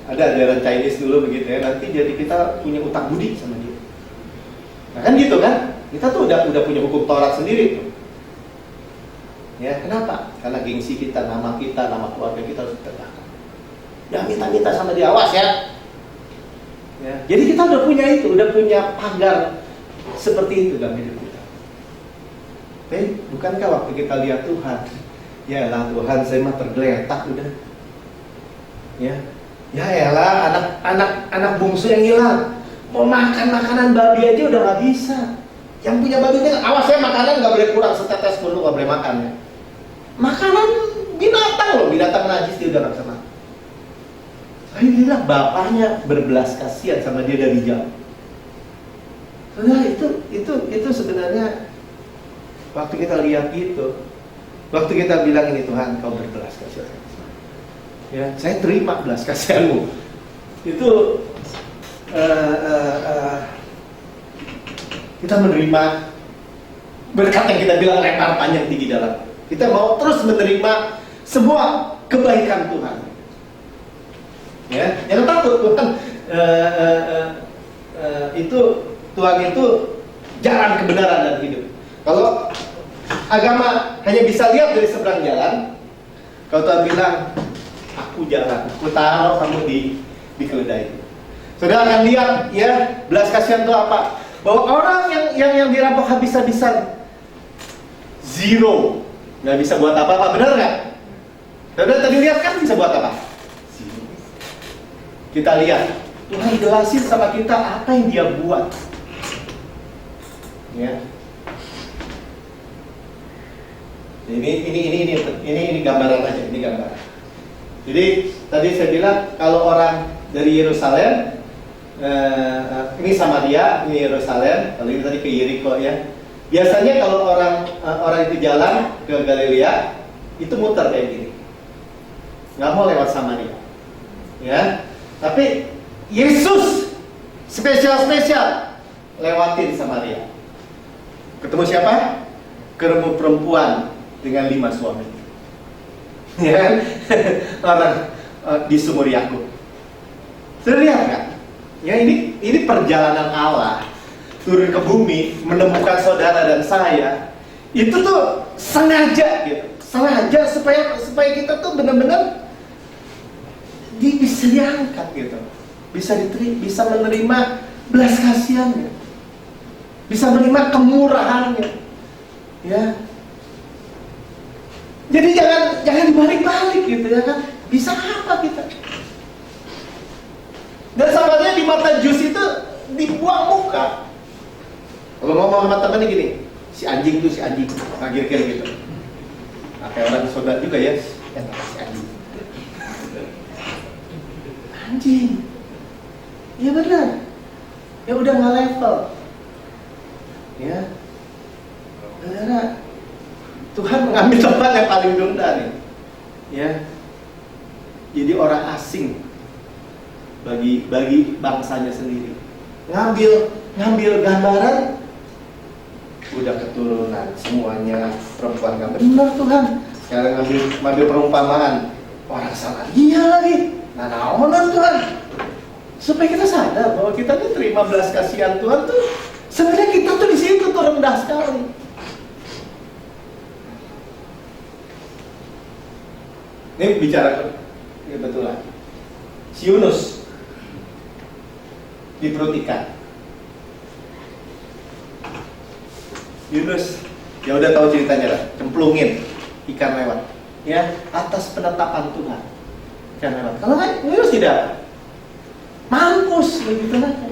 ada ajaran Chinese dulu begitu ya. Nanti jadi kita punya utang budi sama dia. Nah kan gitu kan? Kita tuh udah punya hukum Taurat sendiri tuh. Ya, kenapa? Karena gengsi kita, nama keluarga kita harus ditegakkan. Jangan minta-minta sama dia, awas ya. Ya. Jadi kita udah punya pagar seperti itu dalam hidup kita. Tapi bukankah waktu kita lihat Tuhan, ya elah Tuhan, saya mah tergeletak udah. Ya elah, anak bungsu yang hilang, mau makan makanan babi aja udah nggak bisa. Yang punya babi ini, awas ya, makanan nggak boleh kurang setetes pun, lu nggak boleh makan ya. Makanan binatang loh, binatang najis dia udah nggak bisa makan. Tapi bilang bapaknya berbelas kasihan sama dia dari jauh. Nah itu sebenarnya waktu kita lihat itu, waktu kita bilang ini Tuhan, kau berbelas kasihan. Ya, saya terima belas kasihanmu. Itu kita menerima berkat yang kita bilang lebar, panjang, tinggi, dalam. Kita mau terus menerima semua kebaikan Tuhan. Ya, jangan takut Tuhan. Tuhan itu jalan kebenaran dan hidup. Kalau agama hanya bisa lihat dari seberang jalan, kalau Tuhan bilang, aku jalan, aku taruh kamu di keledai. Saudara akan lihat ya, belas kasihan itu apa? Bahwa orang yang dirampok habis-habisan, zero, nggak bisa buat apa-apa, benar nggak? Saudara tadi lihat kan bisa buat apa? Zero. Kita lihat, Tuhan jelasin sama kita apa yang Dia buat. Ya. Ini gambaran aja, ini gambaran. Jadi tadi saya bilang kalau orang dari Yerusalem, ini Samaria, ini Yerusalem, kalau ini tadi ke Yeriko ya. Biasanya kalau orang itu jalan ke Galilea, itu muter kayak gini, nggak mau lewat Samaria, ya. Tapi Yesus spesial lewatin Samaria. Ketemu siapa? Ketemu perempuan dengan 5 suami. Ya, orang di sumur Yakub. Sudah lihat nggak? Ya ini perjalanan Allah turun ke bumi menemukan saudara dan saya. Itu tuh sengaja gitu, sengaja supaya kita tuh benar-benar bisa diangkat gitu, bisa menerima belas kasihannya, bisa menerima kemurahannya, ya. Jadi jangan dibalik-balik gitu ya kan. Bisa apa kita? Dan sahabatnya di mata Jus itu dibuang muka. Kalau ngomong sama temennya gini, si anjing, kira-kira gitu. Nah, kayak orang saudara juga ya, si anjing. Anjing. Ya benar. Ya udah nggak level. Ya. Saudara, Tuhan mengambil tempat yang paling rendah nih. Ya. Jadi orang asing bagi bangsanya sendiri. Ngambil gambaran udah keturunan semuanya perempuan nggak benar Tuhan. Sekarang ngambil perumpamaan orang Samaria lagi. Nah, naonan Tuhan. Supaya kita sadar bahwa kita tuh terima belas kasihan Tuhan tuh sebenarnya kita tuh di situ tuh rendah sekali. Ini bicara kebetulan. Si Yunus di perut ikan. Yunus, ya udah tahu ceritanya lah, cemplungin ikan lewat, ya atas penetapan Tuhan. Ikan lewat. Kalau kan Yunus tidak, mampus begitu aja.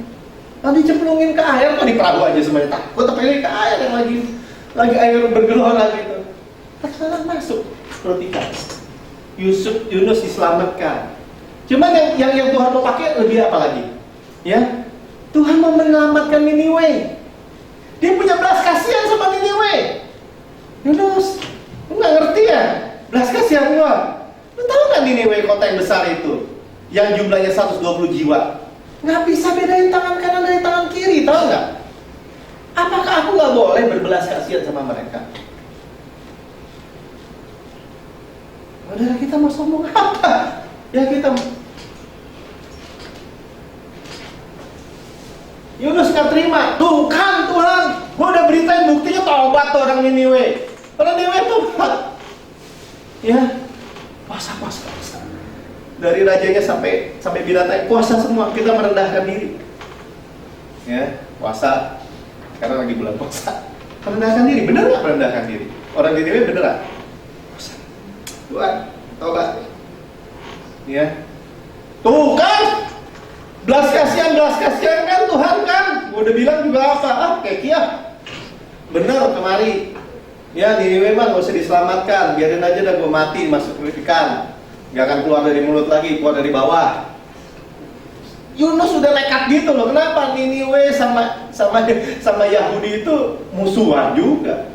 Kalau dicemplungin ke air, kok di perahu aja semuanya takut, tapi ini ke air yang lagi air bergelora gitu. Tersalah masuk perut ikan. Yunus diselamatkan. Cuman yang Tuhan mau pakai lebih apa lagi? Ya, Tuhan mau menyelamatkan Niniwe. Dia punya belas kasihan sama Niniwe. Yunus, lu nggak ngerti ya? Belas kasihan gua. Lu tahu nggak Niniwe kota yang besar itu, yang jumlahnya 120 jiwa, nggak bisa bedain tangan kanan dari tangan kiri, tahu nggak? Apakah aku nggak boleh berbelas kasihan sama mereka? Saudara, kita mau sombong apa? Ya kita Yunus nggak terima. Tuh kan Tuhan, gua udah beritain buktinya tobat tuh orang Niniwe. Orang Niniwe tobat. Ya, puasa. Dari rajanya sampai binatang puasa semua. Kita merendahkan diri. Ya, puasa. Karena lagi bulan puasa. Merendahkan diri, bener nggak merendahkan diri? Orang Niniwe bener nggak? Tuhan, tobat. Ya. Tuh kan, belas kasihan kan Tuhan kan. Gua udah bilang juga apa? Kekia. Bener kemari. Ya, Niniwe mah gak usah diselamatkan. Biarin aja dah gua mati masuk ke ikan. Gak akan keluar dari mulut lagi, keluar dari bawah. Yunus sudah nekat gitu loh. Kenapa? Niniwe sama Yahudi itu musuhan juga.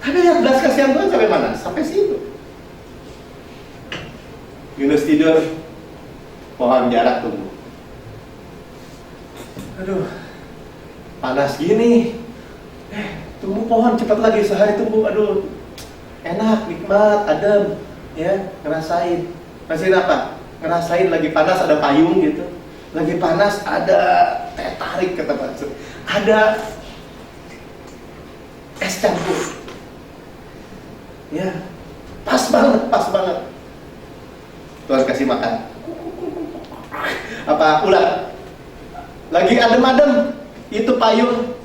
Tapi lihat belas kasihan Tuhan sampai mana? Sampai situ. Yunus tidur, pohon jarak tumbuh. Aduh, panas gini. Tumbuh pohon cepat lagi, sehari tumbuh. Aduh, enak, nikmat, adem. Ya, ngerasain apa? Ngerasain lagi panas ada payung gitu. Lagi panas ada teh tarik kata Pak. Ada es campur. Ya, pas banget. Tuhan kasih makan. Ular. Lagi adem-adem, itu payung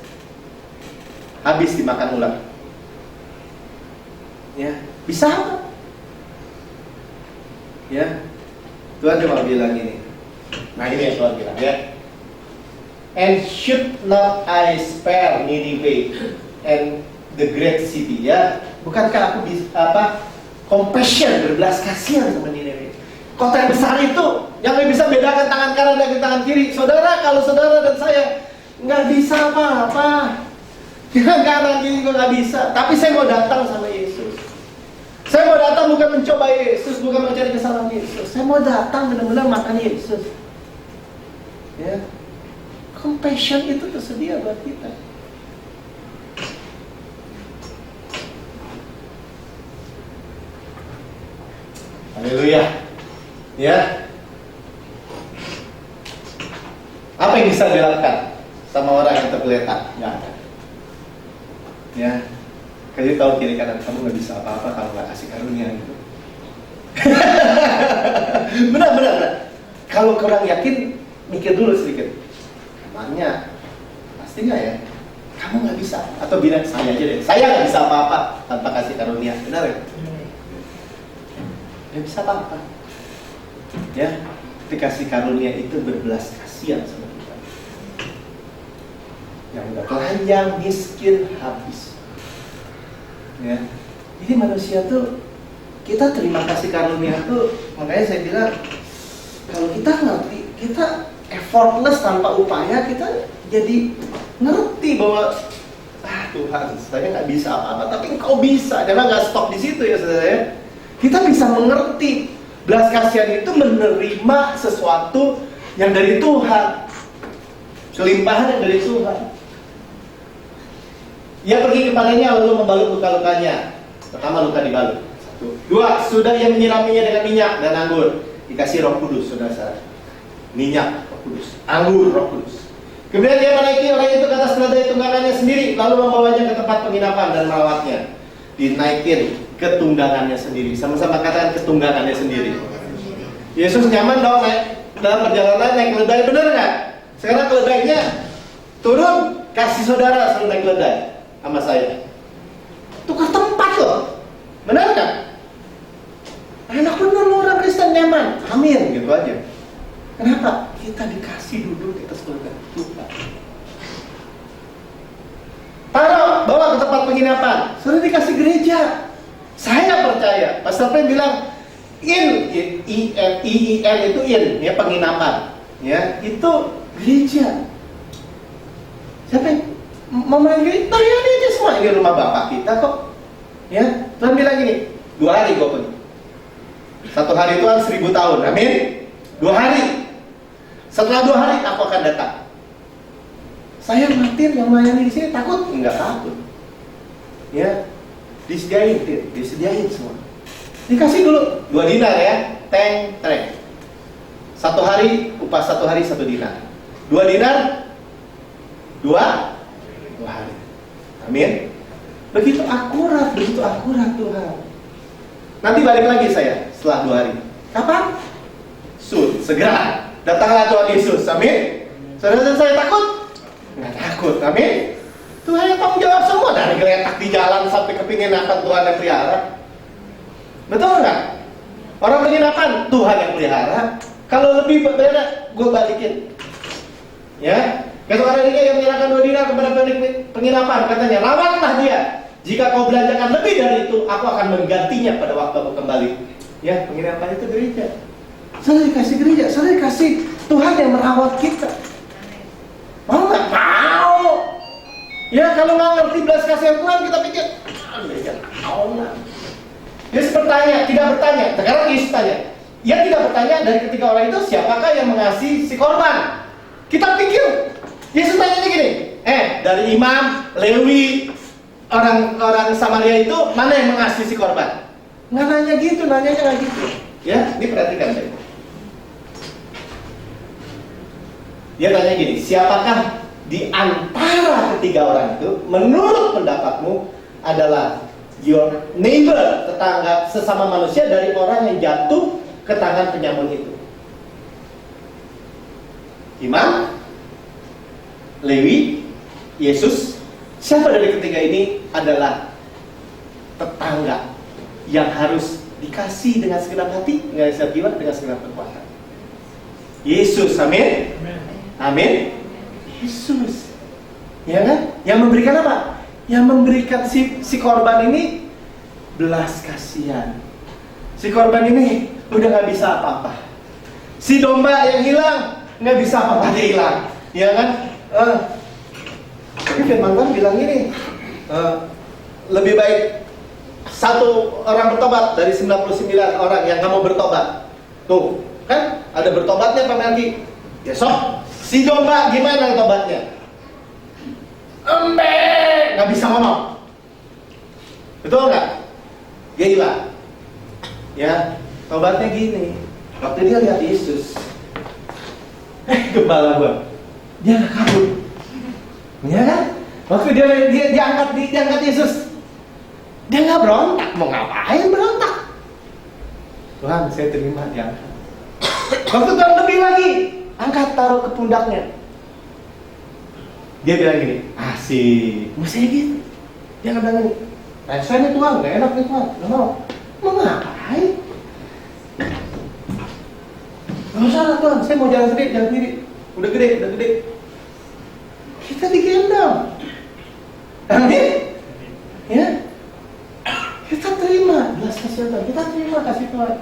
habis dimakan ular. Ya, bisa apa? Ya, Tuhan cuma bilang ini. Nah ini yang Tuhan bilang ya. And should not I spare Nineveh and the great city, ya? Bukankah aku bisa compassion, berbelas kasihan sama Nineveh? Kota yang besar itu yang bisa bedakan tangan kanan dan tangan kiri. Saudara, kalau saudara dan saya nggak bisa apa-apa, kanan kiri juga nggak bisa. Tapi saya mau datang sama Yesus. Saya mau datang bukan mencoba Yesus, bukan mencari kesalahan Yesus. Saya mau datang benar-benar makan Yesus. Ya, compassion itu tersedia buat kita. Haleluya. Ya. Apa yang bisa dilakukan sama orang yang tergeletak? Nggak ada. Ya. Kasih tahu kiri kanan, kamu nggak bisa apa-apa kalau nggak kasih karunia gitu. benar. Kalau kurang yakin, mikir dulu sedikit. Emangnya pasti nggak ya? Kamu nggak bisa? Atau bilang saya aja deh. Saya nggak bisa apa-apa tanpa kasih karunia. Benar ya? Nggak bisa apa-apa. Ya, dikasih karunia itu berbelas kasihan sama kita. Yang udah telanjang, miskin, habis. Ya, jadi manusia tuh kita terima kasih karunia tuh, makanya saya bilang kalau kita ngerti, kita effortless tanpa upaya, kita jadi ngerti bahwa Tuhan, saya nggak bisa apa-apa, tapi Engkau bisa. Karena nggak stop di situ ya saudara ya. Kita bisa mengerti belas kasihan itu menerima sesuatu yang dari Tuhan, kelimpahan yang dari Tuhan. Ia pergi kepadanya lalu membalut luka-lukanya. Pertama, luka dibalut. 1. 2. Sudah ia menyiraminya dengan minyak dan anggur. Dikasih Roh Kudus, saudara. Minyak, Roh Kudus, anggur, Roh Kudus. Kemudian dia menaiki orang itu ke atas keledai tunggangannya sendiri, lalu membawanya ke tempat penginapan dan merawatnya. Dinaikin ke tunggangannya sendiri. Sama-sama katakan ketunggangannya sendiri. Yesus nyaman dong naik dalam perjalanan naik keledai, benar nggak? Sekarang keledainya turun, kasih saudara suruh naik keledai sama saya. Tukar tempat loh, benar nggak? Enak bener loh orang Kristen nyaman, amin gitu aja. Kenapa? Kita dikasih duduk di atas keledai Tuhan. Taruh, bawa ke tempat penginapan, sudah dikasih gereja. Saya percaya, Pastor Pen bilang I-N itu in, ya penginapan, ya itu gereja. Siapa yang mau gereja? Layani aja semua, ini rumah Bapak kita kok. Ya, Tuhan bilang gini, 2 hari gue pergi. 1 hari itu kan 1000 tahun, amin. 2 hari. Setelah 2 hari aku akan datang. Saya Martin yang melayani di sini takut? Enggak takut. Ya, disediain semua. Dikasih dulu 2 dinar ya, trek. 1 hari, upah 1 hari 1 dinar. 2 dinar, 2 hari. Amin. Begitu akurat Tuhan. Nanti balik lagi saya setelah 2 hari. Kapan? Soon, segera. Datanglah Tuhan Yesus, amin. Saudara saya takut? Nggak takut, amin. Tuhan yang tanggung jawab semua, dari geletak di jalan sampai ke penginapan Tuhan yang pelihara. Betul nggak? Orang penginapan Tuhan yang pelihara. Kalau lebih berbeda, gue balikin. Ya, besok hari ini yang menyerahkan 2 dinar kepada penginapan, katanya, rawatlah dia. Jika kau belanjakan lebih dari itu, aku akan menggantinya pada waktu aku kembali. Ya, penginapan itu gereja. Saya dikasih gereja, saya dikasih Tuhan yang merawat kita. Mau nggak? Mau. Ya, kalau nggak ngerti belas kasihan Tuhan, kita pikir, gereja mau nggak? Yesus bertanya, tidak bertanya. Sekarang Yesus tanya. Ia tidak bertanya dari ketiga orang itu, siapakah yang mengasihi si korban? Kita pikir Yesus tanya gini, dari imam, Lewi, orang Samaria itu mana yang mengasihi si korban? Nggak nanya gitu, nanyanya nggak gitu. Ya, ini perhatikan saya. Dia tanya gini, siapakah di antara ketiga orang itu menurut pendapatmu adalah your neighbor, tetangga sesama manusia dari orang yang jatuh ke tangan penyamun itu? Imam, Lewi, Yesus. Siapa dari ketiga ini adalah tetangga yang harus dikasih dengan segenap hati, dengan segenap jiwa, dengan segenap kekuatan? Yesus, amin. Amin. Yesus, ya kan? Yang memberikan apa? Yang memberikan si korban ini belas kasihan. Si korban ini udah nggak bisa apa-apa. Si domba yang hilang nggak bisa apa-apa, dia hilang, ya kan? Tapi firman Tuhan bilang ini, lebih baik satu orang bertobat dari 99 orang yang kamu bertobat. Tuh, kan ada bertobatnya Pak Melki. Besok si domba gimana tobatnya? Nggak bisa ngomong. Betul nggak? Dia hilang. Ya, tobatnya gini. Waktu dia lihat Yesus, gembala gua, dia nggak kabur. Ya kan? Waktu dia diangkat Yesus, dia nggak berontak. Mau ngapain berontak? Tuhan, saya terima diangkat. Waktu Tuhan lebih lagi, angkat taruh ke pundaknya. Dia bilang gini, asik, masih gitu. Dia nggak bilang gini, saya nih Tuhan, nggak enak nih Tuhan, nggak mau. Mau ngapain? Nggak usah lah Tuhan, saya mau jalan sendiri. Udah gede. Kita digendong. Amin. Ya. Kita terima belas kasihan Tuhan. Kita terima kasih Tuhan.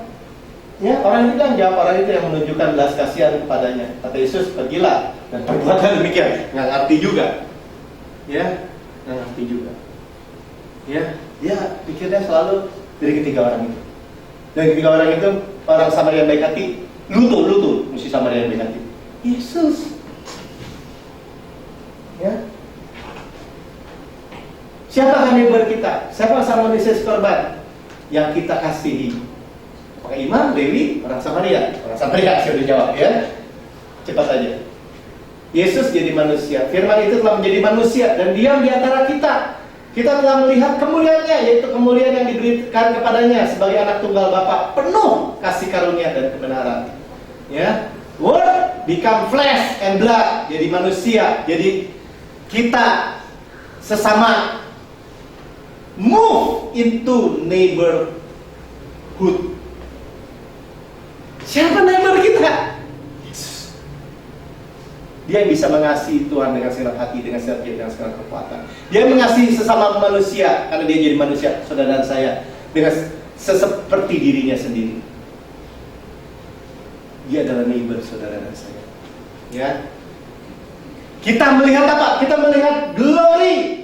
Ya, orang itu yang jawab, orang itu yang menunjukkan belas kasihan kepadanya. Kata Yesus, pergilah dan perbuatlah demikian. Nggak ngerti juga. Ya, nggak ngerti juga. Ya, dia pikirnya selalu dari ketiga orang itu. Dan ketiga orang itu orang Samaria yang baik hati, lutu mesti Samaria yang baik hati. Yesus. Ya. Siapa neighbor kita? Siapa sama Yesus korban yang kita kasihi? Apakah Imam, Lewi, orang Samaria? Orang Samaria saya udah jawab ya. Cepat aja. Yesus jadi manusia. Firman itu telah menjadi manusia dan diam di antara kita. Kita telah melihat kemuliaannya, yaitu kemuliaan yang diberikan kepadanya sebagai anak tunggal Bapa, penuh kasih karunia dan kebenaran. Ya, Word become flesh and blood, jadi manusia, jadi kita sesama move into neighborhood. Siapa neighbor kita? Yesus. Dia yang bisa mengasihi Tuhan dengan segenap hati, dengan segenap jiwa, dengan segenap kekuatan. Dia mengasihi sesama manusia karena dia jadi manusia, saudara saya, dengan seperti dirinya sendiri. Dia adalah neighbor saudara dan saya. Ya. Kita melihat apa? Kita melihat glory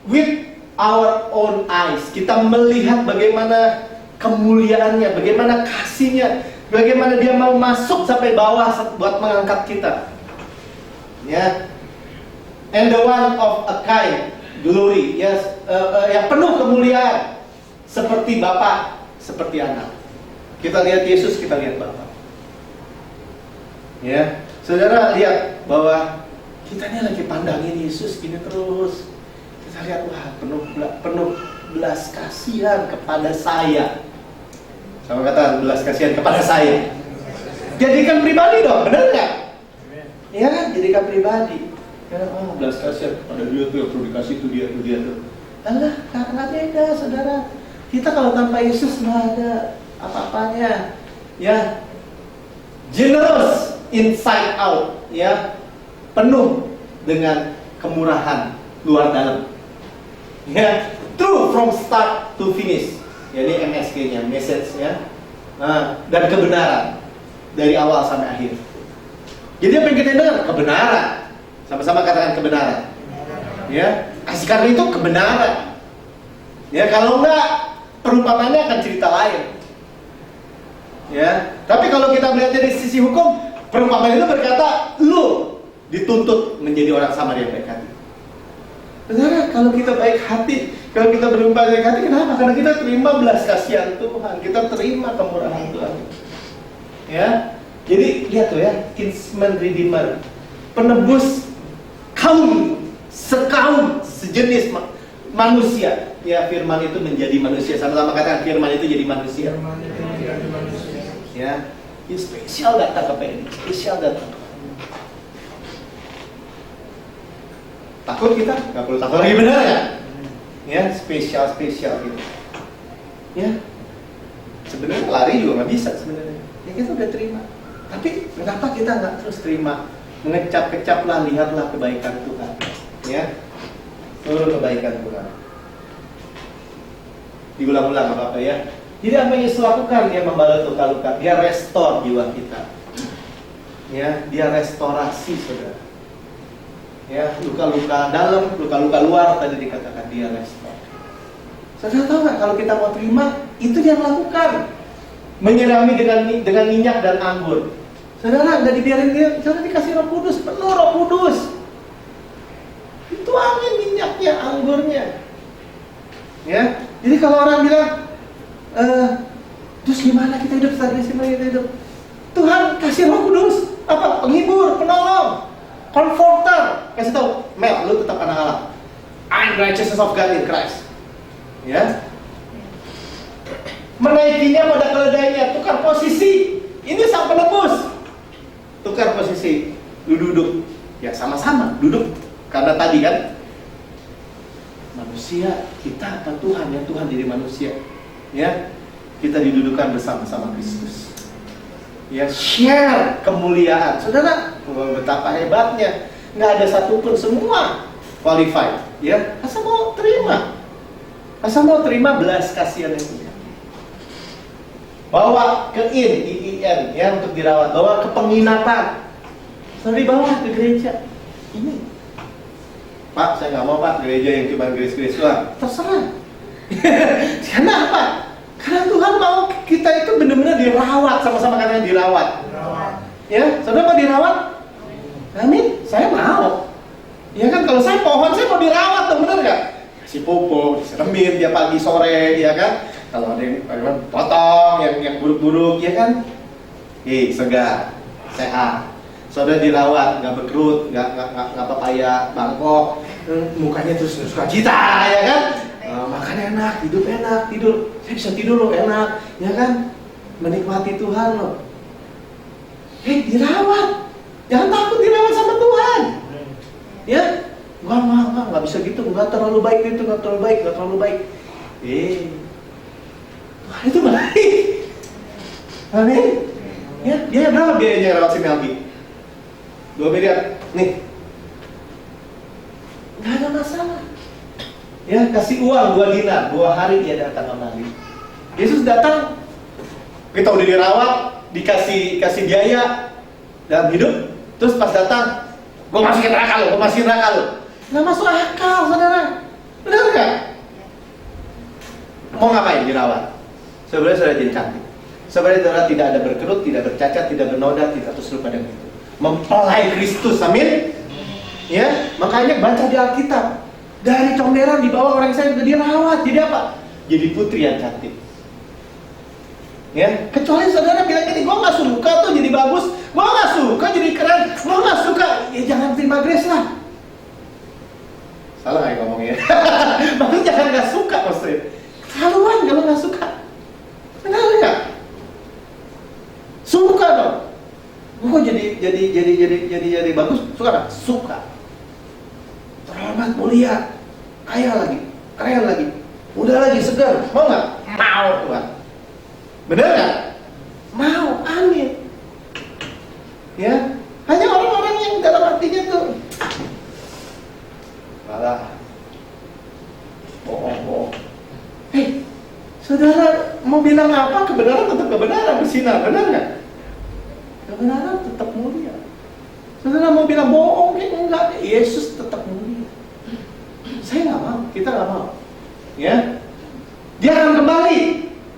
with our own eyes. Kita melihat bagaimana kemuliaannya, bagaimana kasihnya, bagaimana dia mau masuk sampai bawah buat mengangkat kita. Ya. And the one of a kind glory, yes, yang penuh kemuliaan, seperti Bapa, seperti Anak. Kita lihat Yesus, kita lihat Bapa. Ya, saudara lihat bahwa kita ini lagi pandangin Yesus gini terus. Kita lihat, wah, penuh belas kasihan kepada saya. Sama kata belas kasihan kepada saya. Jadikan pribadi dong, benar nggak? Iya kan, jadikan pribadi. Ya, oh, belas kasihan kepada dia tuh yang perlu dikasih tuh dia tuh. Alah, nggak beda, saudara. Kita kalau tanpa Yesus nggak ada apa-apanya. Ya, generous inside out, ya, penuh dengan kemurahan luar dalam. Ya, true from start to finish. Ya, ini MSK-nya, message-nya, dan kebenaran dari awal sampai akhir. Jadi apa yang kita dengar? Kebenaran. Sama-sama katakan kebenaran. Ya, kasih karunia itu kebenaran. Ya, kalau enggak perumpamannya akan cerita lain. Ya, tapi kalau kita melihat dari sisi hukum, perumpamaan itu berkata, lu dituntut menjadi orang Samaria yang baik hati. Saudara, kalau kita baik hati, kalau kita berumpama baik hati, kenapa? Karena kita terima belas kasihan Tuhan, kita terima kemurahan Tuhan. Ya, jadi lihat tuh ya, kinsman redeemer, penebus kaum, sekaum, sejenis manusia. Ya, firman itu menjadi manusia. Sama-sama katakan firman itu jadi manusia. Ya, ini spesial datang ke PNI, spesial datang. Takut kita? Nggak perlu takut lagi, benar ya? Ya, spesial gitu. Ya, sebenarnya lari juga nggak bisa sebenarnya. Ya kita udah terima. Tapi kenapa kita nggak terus terima? Mengecap-kecaplah, lihatlah kebaikan Tuhan. Ya, seluruh kebaikan Tuhan. Diulang-ulang apa-apa ya. Jadi apa yang Yesus lakukan? Dia membalas luka-luka, dia restore jiwa kita. Ya, dia restorasi, saudara. Ya, luka-luka dalam, luka-luka luar tadi dikatakan dia restore. Saudara tahu nggak, kalau kita mau terima, itu dia lakukan. Menyirami dengan minyak dan anggur. Saudara nggak dibiarin dia, saudara dikasih Roh Kudus, penuh Roh Kudus. Itu angin minyaknya, anggurnya. Ya, jadi kalau orang bilang, terus gimana kita hidup saat ini, kita hidup? Tuhan kasih Roh Kudus, apa? Penghibur, penolong, comforter. Kasih tahu, Mel, lu tetap anak Allah. I'm righteousness of God in Christ. Ya, menaikinya pada keledainya, tukar posisi. Ini sang penebus. Tukar posisi, lu duduk. Ya sama-sama duduk. Karena tadi kan manusia, kita apa Tuhan, ya Tuhan jadi manusia. Ya, kita didudukan bersama-sama Kristus. Ya, share kemuliaan. Saudara, betapa hebatnya. Nggak ada satupun, semua qualified. Ya, asal mau terima. Asal mau terima belas kasihan itu. Bawa ke IIN ya, untuk dirawat. Bawa ke penginapan. Lalu dibawa ke gereja. Ini, Pak, saya nggak mau Pak gereja yang cuma gereja doang. Terserah. Karena apa? Karena Tuhan mau kita itu benar-benar dirawat, sama-sama katanya dirawat. Ya, saudara mau dirawat? Amin. Saya mau. Ya kan, kalau saya pohon, saya mau dirawat, tuh benar nggak? Kasih pupuk, disiramin dia pagi sore, ya kan? Kalau ada yang potong, yang buruk-buruk, ya kan? Segar, sehat. Saudara dirawat, nggak berkerut, nggak papaya, bangkok, mukanya terus suka cita, ya kan? Makan enak, hidup enak, tidur. Saya bisa tidur loh, enak, ya kan? Menikmati Tuhan loh. Dirawat. Jangan takut dirawat sama Tuhan. Ya, nggak bisa gitu, nggak terlalu baik itu, nggak terlalu baik. Tuhan itu baik. Amin. Ya, dia berapa biayanya rawat si Melbi? 2 miliar. Nih, nggak ada masalah. Ya, kasih uang 2 dinar, 2 hari dia datang kembali. Yesus datang, kita udah dirawat, dikasih biaya dalam hidup, terus pas datang, gue masukin neraka lo. Nggak masuk akal, saudara. Benar nggak? Mau ngapain dirawat? Sebenarnya sudah jadi cantik. Sebenarnya saudara tidak ada berkerut, tidak bercacat, tidak bernoda, tidak terserupa dengan itu. Mempelai Kristus, amin. Ya, makanya baca di Alkitab. Dari comberan dibawa orang saya sudah dirawat. Jadi apa? Jadi putri yang cantik. Ya, kecuali saudara bilang gini, gue nggak suka tuh jadi bagus, gue nggak suka jadi keren, gue nggak suka, ya jangan terima grace lah. Salah nggak ngomongnya? Maksudnya jangan nggak suka maksudnya. Keterlaluan kalau nggak suka. Benar nggak? Suka dong. Gue jadi bagus, suka nggak? Suka. Terhormat, mulia, kaya lagi, muda lagi, segar, mau nggak? Mau Tuhan. Benar nggak? Mau, amin. Ya, hanya orang-orang yang dalam hatinya tuh malah bohong. Saudara mau bilang apa? Kebenaran tetap kebenaran bersinar, benar nggak? Kebenaran tetap mulia. Saudara mau bilang bohong, enggak. Yesus tetap mulia. Saya nggak mau, kita nggak mau. Ya, dia akan kembali.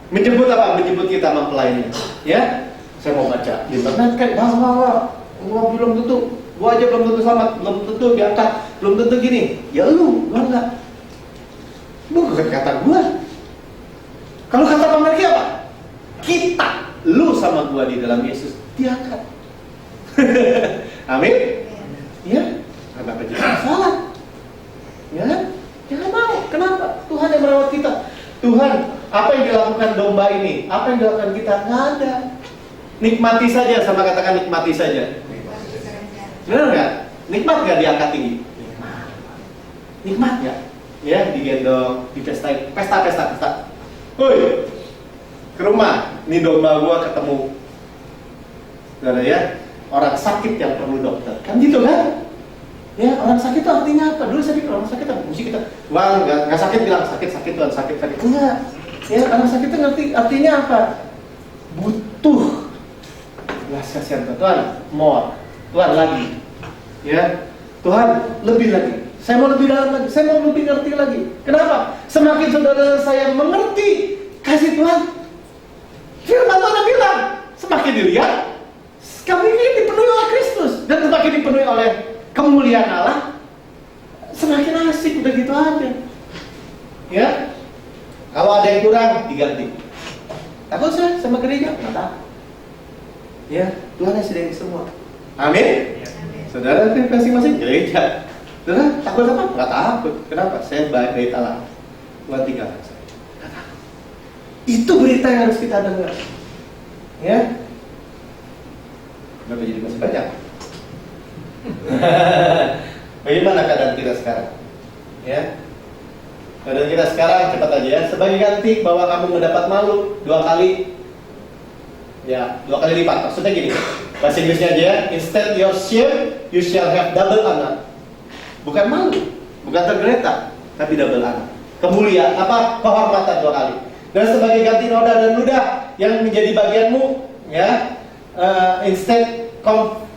Menjemput apa? Menjemput kita mempelainya. Ya, saya mau baca di internet kan, gua belum tentu, gua aja belum tentu selamat, belum tentu diangkat, belum tentu gini. Ya lu, gua enggak. Bukan kata gua. Kalau kata pemergi apa? Kita, lu sama gua di dalam Yesus diangkat. Amin. Ya, kenapa jadi salah? Ya, jangan mau. Kenapa? Tuhan yang merawat kita. Tuhan, apa yang dilakukan domba ini? Apa yang dilakukan kita? Nggak ada. Nikmati saja, sama katakan nikmati saja. Benar nggak? Nikmat nggak diangkat tinggi? Nikmat ya? Ya, digendong, di pesta. Woi, ke rumah, ini domba gua ketemu. Saudara ya, orang sakit yang perlu dokter, kan gitu kan? Ya, orang sakit itu artinya apa? Dulu saya pikir orang sakit apa? Mesti kita, wah nggak sakit bilang sakit Tuhan sakit. Enggak. Ya, orang sakit itu ngerti artinya apa? Butuh belas kasihan Tuhan, more, Tuhan lagi. Ya, Tuhan lebih lagi. Saya mau lebih dalam lagi, saya mau lebih ngerti lagi. Kenapa? Semakin saudara saya mengerti kasih Tuhan, firman Tuhan bilang, semakin dilihat, kami ini dipenuhi oleh Kristus dan semakin dipenuhi oleh kemuliaan Allah, semakin asik udah gitu aja. Ya, kalau ada yang kurang diganti. Takut saya sama gereja? Nggak takut. Ya, Tuhan yang sediain semua. Amin. Saudara masing-masing gereja. Saudara takut apa? Nggak takut. Kenapa? Saya baik Allah. Tuhan tinggalkan saya. Nggak takut. Itu berita yang harus kita dengar. Ya. Kenapa jadi masih banyak? Bagaimana keadaan kita sekarang? Ya. Keadaan kita sekarang cepat aja ya. Sebagai ganti bahwa kamu mendapat malu 2 kali. Ya, 2 kali lipat. Maksudnya gini. Bahasa Inggrisnya aja ya. Instead your shame, you shall have double honor. Bukan malu, bukan tergeletak, tapi double honor. Kemuliaan, kehormatan 2 kali. Dan sebagai ganti noda dan ludah yang menjadi bagianmu, ya, instead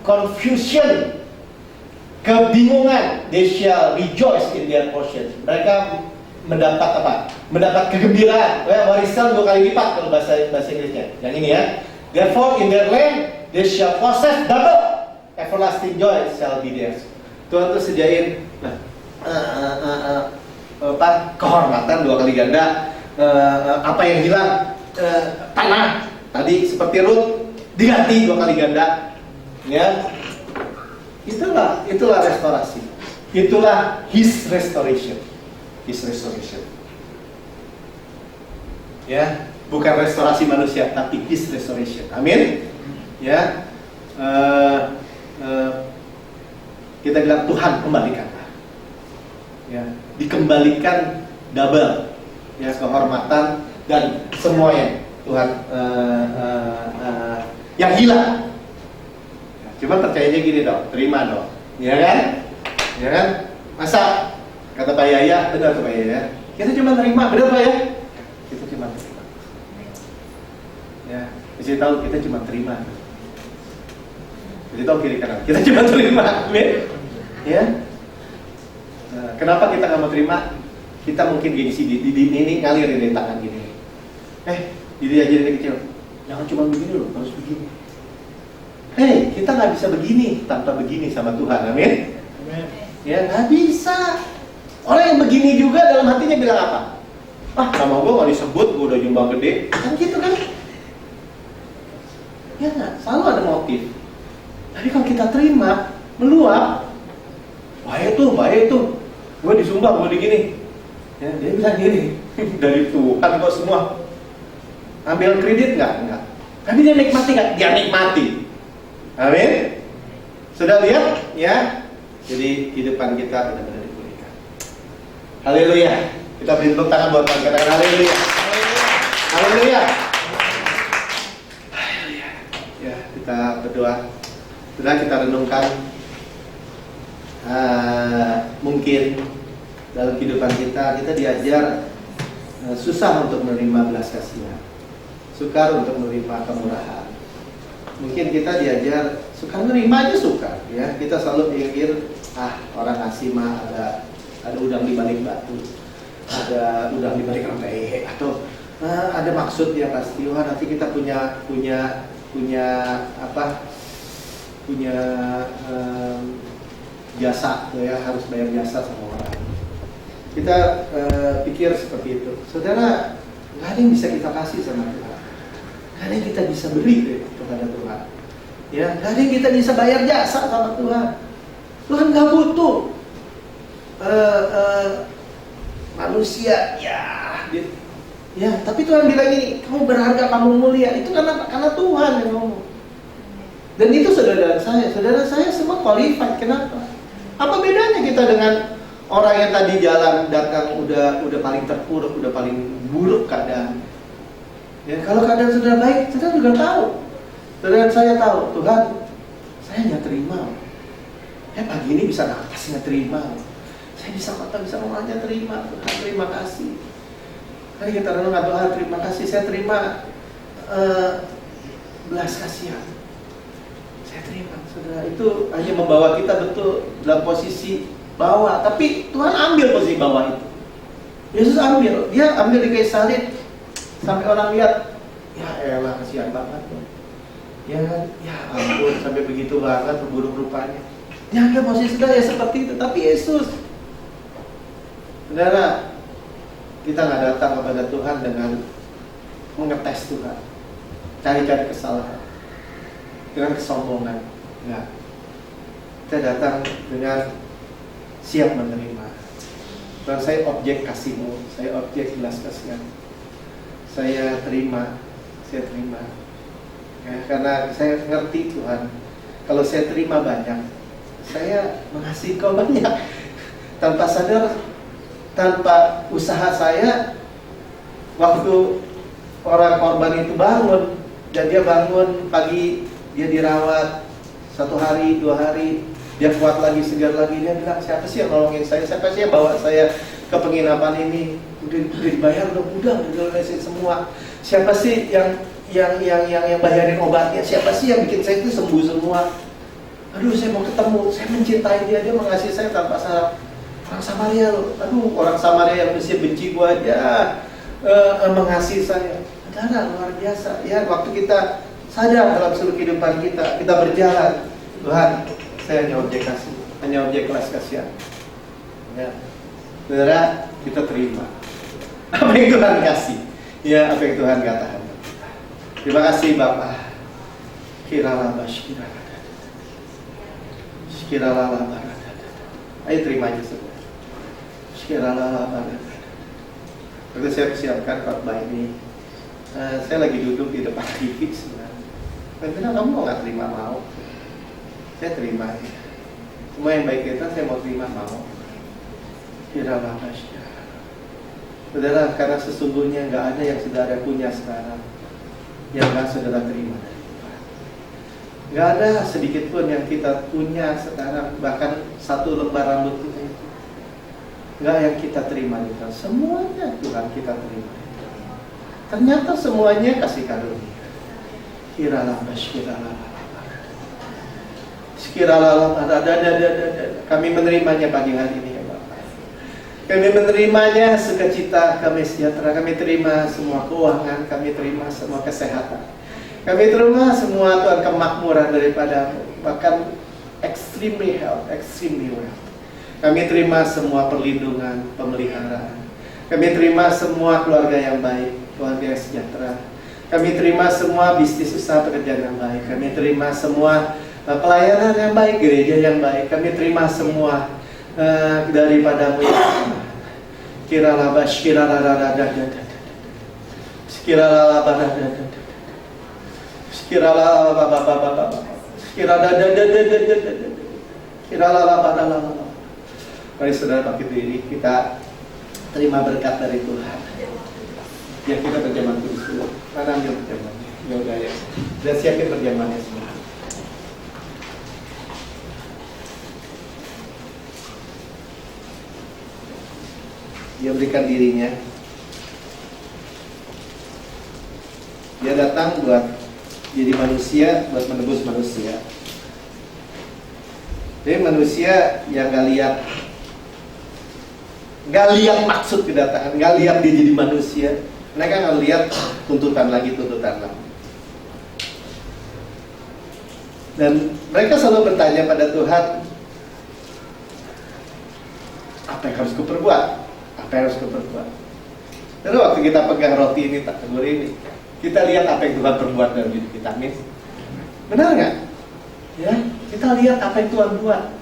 confusion, kebingungan, they shall rejoice in their portion. Mereka mendapat apa? Mendapat kegembiraan. Warisan 2 kali lipat kalau bahasa Inggrisnya. Yang ini ya. Therefore in their land they shall possess double. Everlasting joy shall be theirs. Tuhan tuh sediain kehormatan 2 kali ganda. Apa yang hilang? Tanah. Tadi seperti Ruth diganti 2 kali ganda. Ya. Itulah restorasi. Itulah His restoration. His restoration. Ya, bukan restorasi manusia, tapi His restoration. Amin. Ya, kita bilang Tuhan kembalikanlah. Ya, dikembalikan double. Ya, kehormatan dan semuanya Tuhan yang hilang. Cuma percayanya gini dong, terima dong, ya kan? Ya kan? Masa kata Pak Yaya, benar tuh Pak Yaya, kita cuma terima, benar Pak ya? Kita cuma terima. Ya, kasih tahu kita cuma terima. Kasih tahu kiri kanan, kita cuma terima, amin? Ya. Nah, kenapa kita nggak mau terima? Kita mungkin gini sih, di ini ngalir di tangan gini. Diri aja dari kecil, jangan cuma begini loh, harus begini. Kita nggak bisa begini tanpa begini sama Tuhan, amin? Ya, nggak bisa. Orang yang begini juga dalam hatinya bilang apa? Nama gue nggak disebut, gue udah nyumbang gede, kan gitu kan? Ya nggak, selalu ada motif. Tapi kalau kita terima, meluap, baik tuh, gue disumbang, gue digini. Ya, dia bilang gini, dari Tuhan kok semua. Ambil kredit nggak? Tapi dia nikmati nggak? Dia nikmati. Amin. Sudah lihat ya? Jadi kehidupan kita benar-benar dipulihkan. Haleluya. Kita beri tepuk tangan buat Tuhan. Katakan haleluya. Haleluya. Haleluya. Ya, kita berdoa. Sudah kita renungkan. Mungkin dalam kehidupan kita diajar susah untuk menerima belas kasihan, sukar untuk menerima kemurahan. Mungkin kita diajar suka menerima aja suka, ya. Kita selalu pikir orang ngasih mah ada udang di balik batu, ada udang di balik rantai, atau ada maksud ya pasti. Wah, nanti kita punya jasa, ya, harus bayar jasa sama orang. Kita pikir seperti itu. Saudara, nggak ada yang bisa kita kasih sama Tuhan. Nggak ada yang kita bisa beri kepada Tuhan. Ya, nggak ada yang kita bisa bayar jasa sama Tuhan. Tuhan nggak butuh manusia. Ya, tapi Tuhan bilang ini, kamu berharga, kamu mulia. Itu karena Tuhan yang ngomong. Dan itu saudara saya semua qualified. Kenapa? Apa bedanya kita dengan Orang yang tadi jalan datang udah paling terpuruk, udah paling buruk keadaan. Ya, kalau keadaan sudah baik, saudara juga tahu. Dan saya tahu, Tuhan, saya nggak terima. Pagi ini bisa nafas nggak terima. Saya bisa mata, bisa ngomong aja terima. Tuhan, terima kasih. Hari kita renungkan doa, terima kasih. Saya terima belas kasihan. Saya terima, saudara. Itu hanya membawa kita betul dalam posisi bawah. Tapi Tuhan ambil posisi bawah itu. Yesus ambil. Dia ambil di kayu salib. Sampai orang lihat, ya elah kasihan banget. Ya ampun, sampai begitu banget terburuk rupanya. Ya ada posisi saudara ya seperti itu. Tapi Yesus, saudara, kita nggak datang kepada Tuhan dengan mengetes Tuhan, cari-cari kesalahan, dengan kesombongan. Enggak. Kita datang dengan siap menerima. Tuhan, saya objek kasih-Mu, saya objek belas kasihan. Saya terima. Ya, karena saya ngerti Tuhan, kalau saya terima banyak, saya mengasihi Kau banyak. Tanpa sadar, tanpa usaha saya, waktu orang korban itu bangun, dan dia bangun pagi, dia dirawat 1 hari, 2 hari, dia kuat lagi, segar lagi. Dia bilang, siapa sih yang nolongin saya? Siapa sih yang bawa saya ke penginapan ini? Udah dibayar, udah lunasin semua. Siapa sih yang bayarin obatnya? Siapa sih yang bikin saya itu sembuh semua? Aduh, saya mau ketemu, saya mencintai dia mengasihi saya tanpa syarat. Orang Samaria loh, aduh, orang Samaria yang mesti benci gua aja mengasihi saya. Saudara, luar biasa. Ya, waktu kita sadar dalam seluruh kehidupan kita berjalan, Tuhan, saya hanya objek kasih, hanya objek belas kasihan. Ya, saudara, kita terima apa yang Tuhan kasih, ya, apa yang Tuhan katakan. Terima kasih Bapak. Ayo terima aja saudara. Waktu saya persiapkan khotbah ini, saya lagi duduk di depan TV sebenarnya. Saya bilang, kamu mau nggak terima? Mau. Saya terima ya. Semua yang baik kita saya mau terima, mau. Saudara, karena sesungguhnya nggak ada yang saudara punya sekarang yang nggak saudara terima dari Tuhan. Nggak ada sedikit pun yang kita punya sekarang, bahkan 1 lembar rambut kita itu nggak yang kita terima dari Tuhan. Semuanya Tuhan kita terima. Ternyata semuanya kasih karunia. Kami menerimanya pagi hari ini ya Bapak. Kami menerimanya sukacita, kami sejahtera. Kami terima semua keuangan, kami terima semua kesehatan, kami terima semua Tuhan kemakmuran daripada-Mu, bahkan extremely health, extremely wealth. Kami terima semua perlindungan, pemeliharaan. Kami terima semua keluarga yang baik, keluarga yang sejahtera. Kami terima semua bisnis usaha pekerjaan yang baik. Kami terima semua pelayanan yang baik, gereja yang baik. Kami terima semua daripada-Mu yang sama. Mari saudara bangkit diri, kita terima berkat dari Tuhan. Ya, kita berjamaah dulu. Mana ambil berjamaahnya? Ya udah ya. Sudah siapin berjamaahnya semua. Dia berikan dirinya. Dia datang buat jadi manusia, buat menebus manusia. Jadi manusia yang gak lihat maksud kedatangan, gak lihat dia jadi manusia. Mereka gak lihat tuntutan lagi. Dan mereka selalu bertanya pada Tuhan, apa yang harus kuperbuat? Lalu waktu kita pegang roti ini, tak tegur ini, kita lihat apa yang Tuhan perbuat dalam hidup kita, amin. Benar nggak? Ya, kita lihat apa yang Tuhan buat.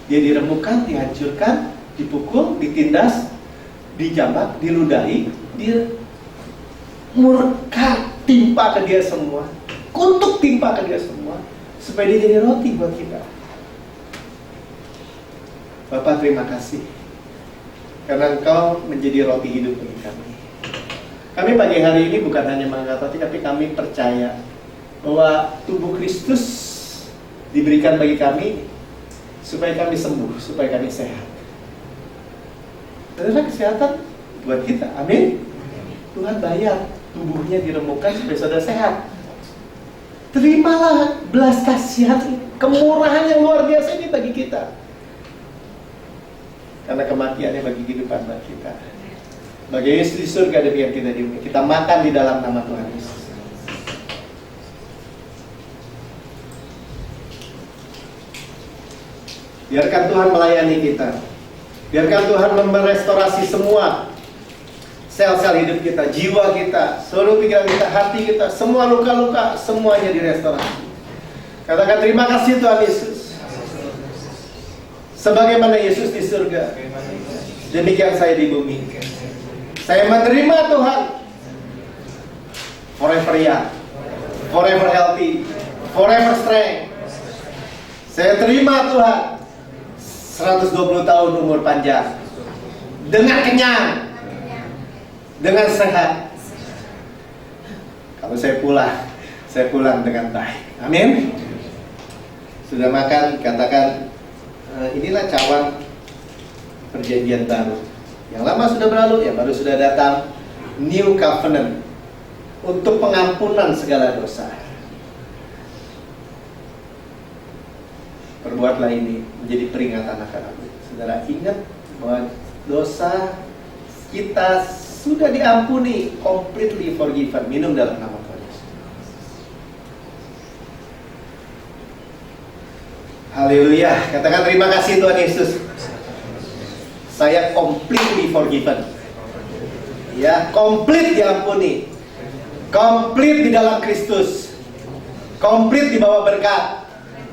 Dia diremukkan, dihancurkan, dipukul, ditindas, dijambak, diludahi, dia murka, timpa ke dia semua, kutuk timpa ke dia semua, supaya dia jadi roti buat kita. Bapa, terima kasih karena Engkau menjadi roti hidup bagi kami. Kami pagi hari ini bukan hanya mengangkat roti, tapi kami percaya bahwa tubuh Kristus diberikan bagi kami supaya kami sembuh, supaya kami sehat. Dan adalah kesehatan buat kita, amin. Tuhan bayar tubuhnya diremukkan supaya saudara sehat. Terimalah belas kasihan, kemurahan yang luar biasa ini bagi kita. Karena kematiannya bagi kehidupan bagi kita. Bagi Yesus di surga demikian kita di bumi. Kita makan di dalam nama Tuhan Yesus. Biarkan Tuhan melayani kita. Biarkan Tuhan merestorasi semua sel-sel hidup kita, jiwa kita, seluruh pikiran kita, hati kita, semua luka-luka, semuanya direstorasi. Katakan terima kasih Tuhan Yesus. Sebagaimana Yesus di surga, demikian saya di bumi. Saya menerima Tuhan. Forever young, forever healthy, forever strength. Saya terima Tuhan 120 tahun umur panjang, dengan kenyang, dengan sehat. Kalau saya pulang dengan baik. Amin. Sudah makan, katakan inilah cawan perjanjian baru. Yang lama sudah berlalu, yang baru sudah datang. New covenant untuk pengampunan segala dosa. Perbuatlah ini menjadi peringatan akan-akan. Saudara ingat bahwa dosa kita sudah diampuni, completely forgiven. Minum dalam nama Tuhan Yesus. Haleluya. Katakan terima kasih Tuhan Yesus. Saya completely forgiven. Ya, komplit diampuni. Komplit di dalam Kristus. Komplit di bawah berkat.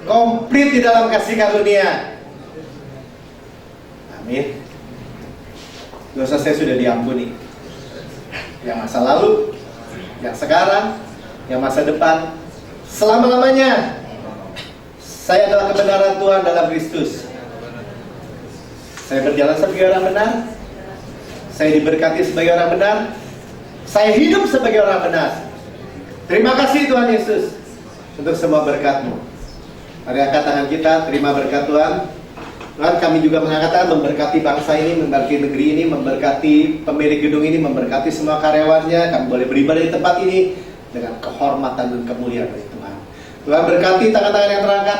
Komplit di dalam kasih karunia. Amin. Dosa saya sudah diampuni. Yang masa lalu, yang sekarang, yang masa depan, selama-lamanya. Saya adalah kebenaran Tuhan dalam Kristus. Saya berjalan sebagai orang benar. Saya diberkati sebagai orang benar. Saya hidup sebagai orang benar. Terima kasih Tuhan Yesus untuk semua berkat-Mu. Mari angkat tangan kita, terima berkat Tuhan. Tuhan, kami juga mengatakan memberkati bangsa ini, memberkati negeri ini, memberkati pemilik gedung ini, memberkati semua karyawannya. Kami boleh beribadah di tempat ini dengan kehormatan dan kemuliaan dari Tuhan. Tuhan berkati tangan-tangan yang terangkat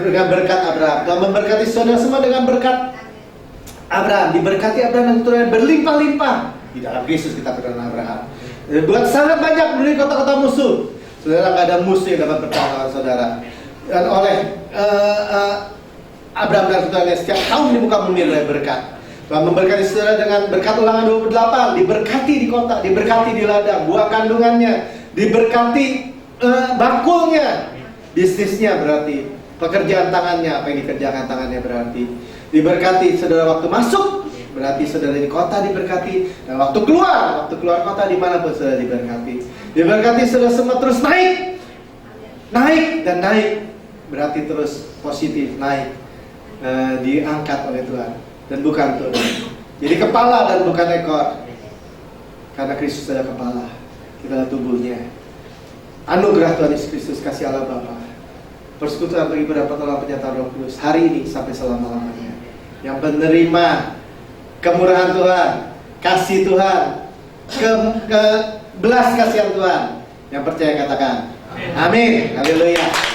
dengan berkat Abraham. Tuhan memberkati saudara semua dengan berkat Abraham. Diberkati Abraham yang turunnya berlimpah-limpah. Di dalam Kristus kita berdoa Abraham. Buat sangat banyak berdiri kota-kota musuh. Saudara, nggak ada musuh yang dapat bertahan lawan saudara. Dan oleh Abraham dan saudaranya setiap tahun di muka bumi oleh berkat. Tuhan memberkati saudara dengan berkat Ulangan 28. Diberkati di kota, diberkati di ladang, buah kandungannya, diberkati bakulnya, bisnisnya berarti, pekerjaan tangannya, apa yang dikerjakan tangannya berarti. Diberkati saudara waktu masuk, berarti saudara di kota diberkati. Dan waktu keluar kota dimanapun saudara diberkati. Diberkati saudara semua terus naik. Naik dan naik, berarti terus positif, naik. Diangkat oleh Tuhan dan bukan turun. Jadi kepala dan bukan ekor. Karena Kristus adalah kepala, kita adalah tubuhnya. Anugerah Tuhan Yesus Kristus, kasih Allah Bapa, persekutuan bagi pertolongan penyertaan Roh Kudus hari ini sampai selama-lamanya. Yang menerima kemurahan Tuhan, kasih Tuhan, belas kasihan Tuhan, yang percaya katakan amin. Haleluya.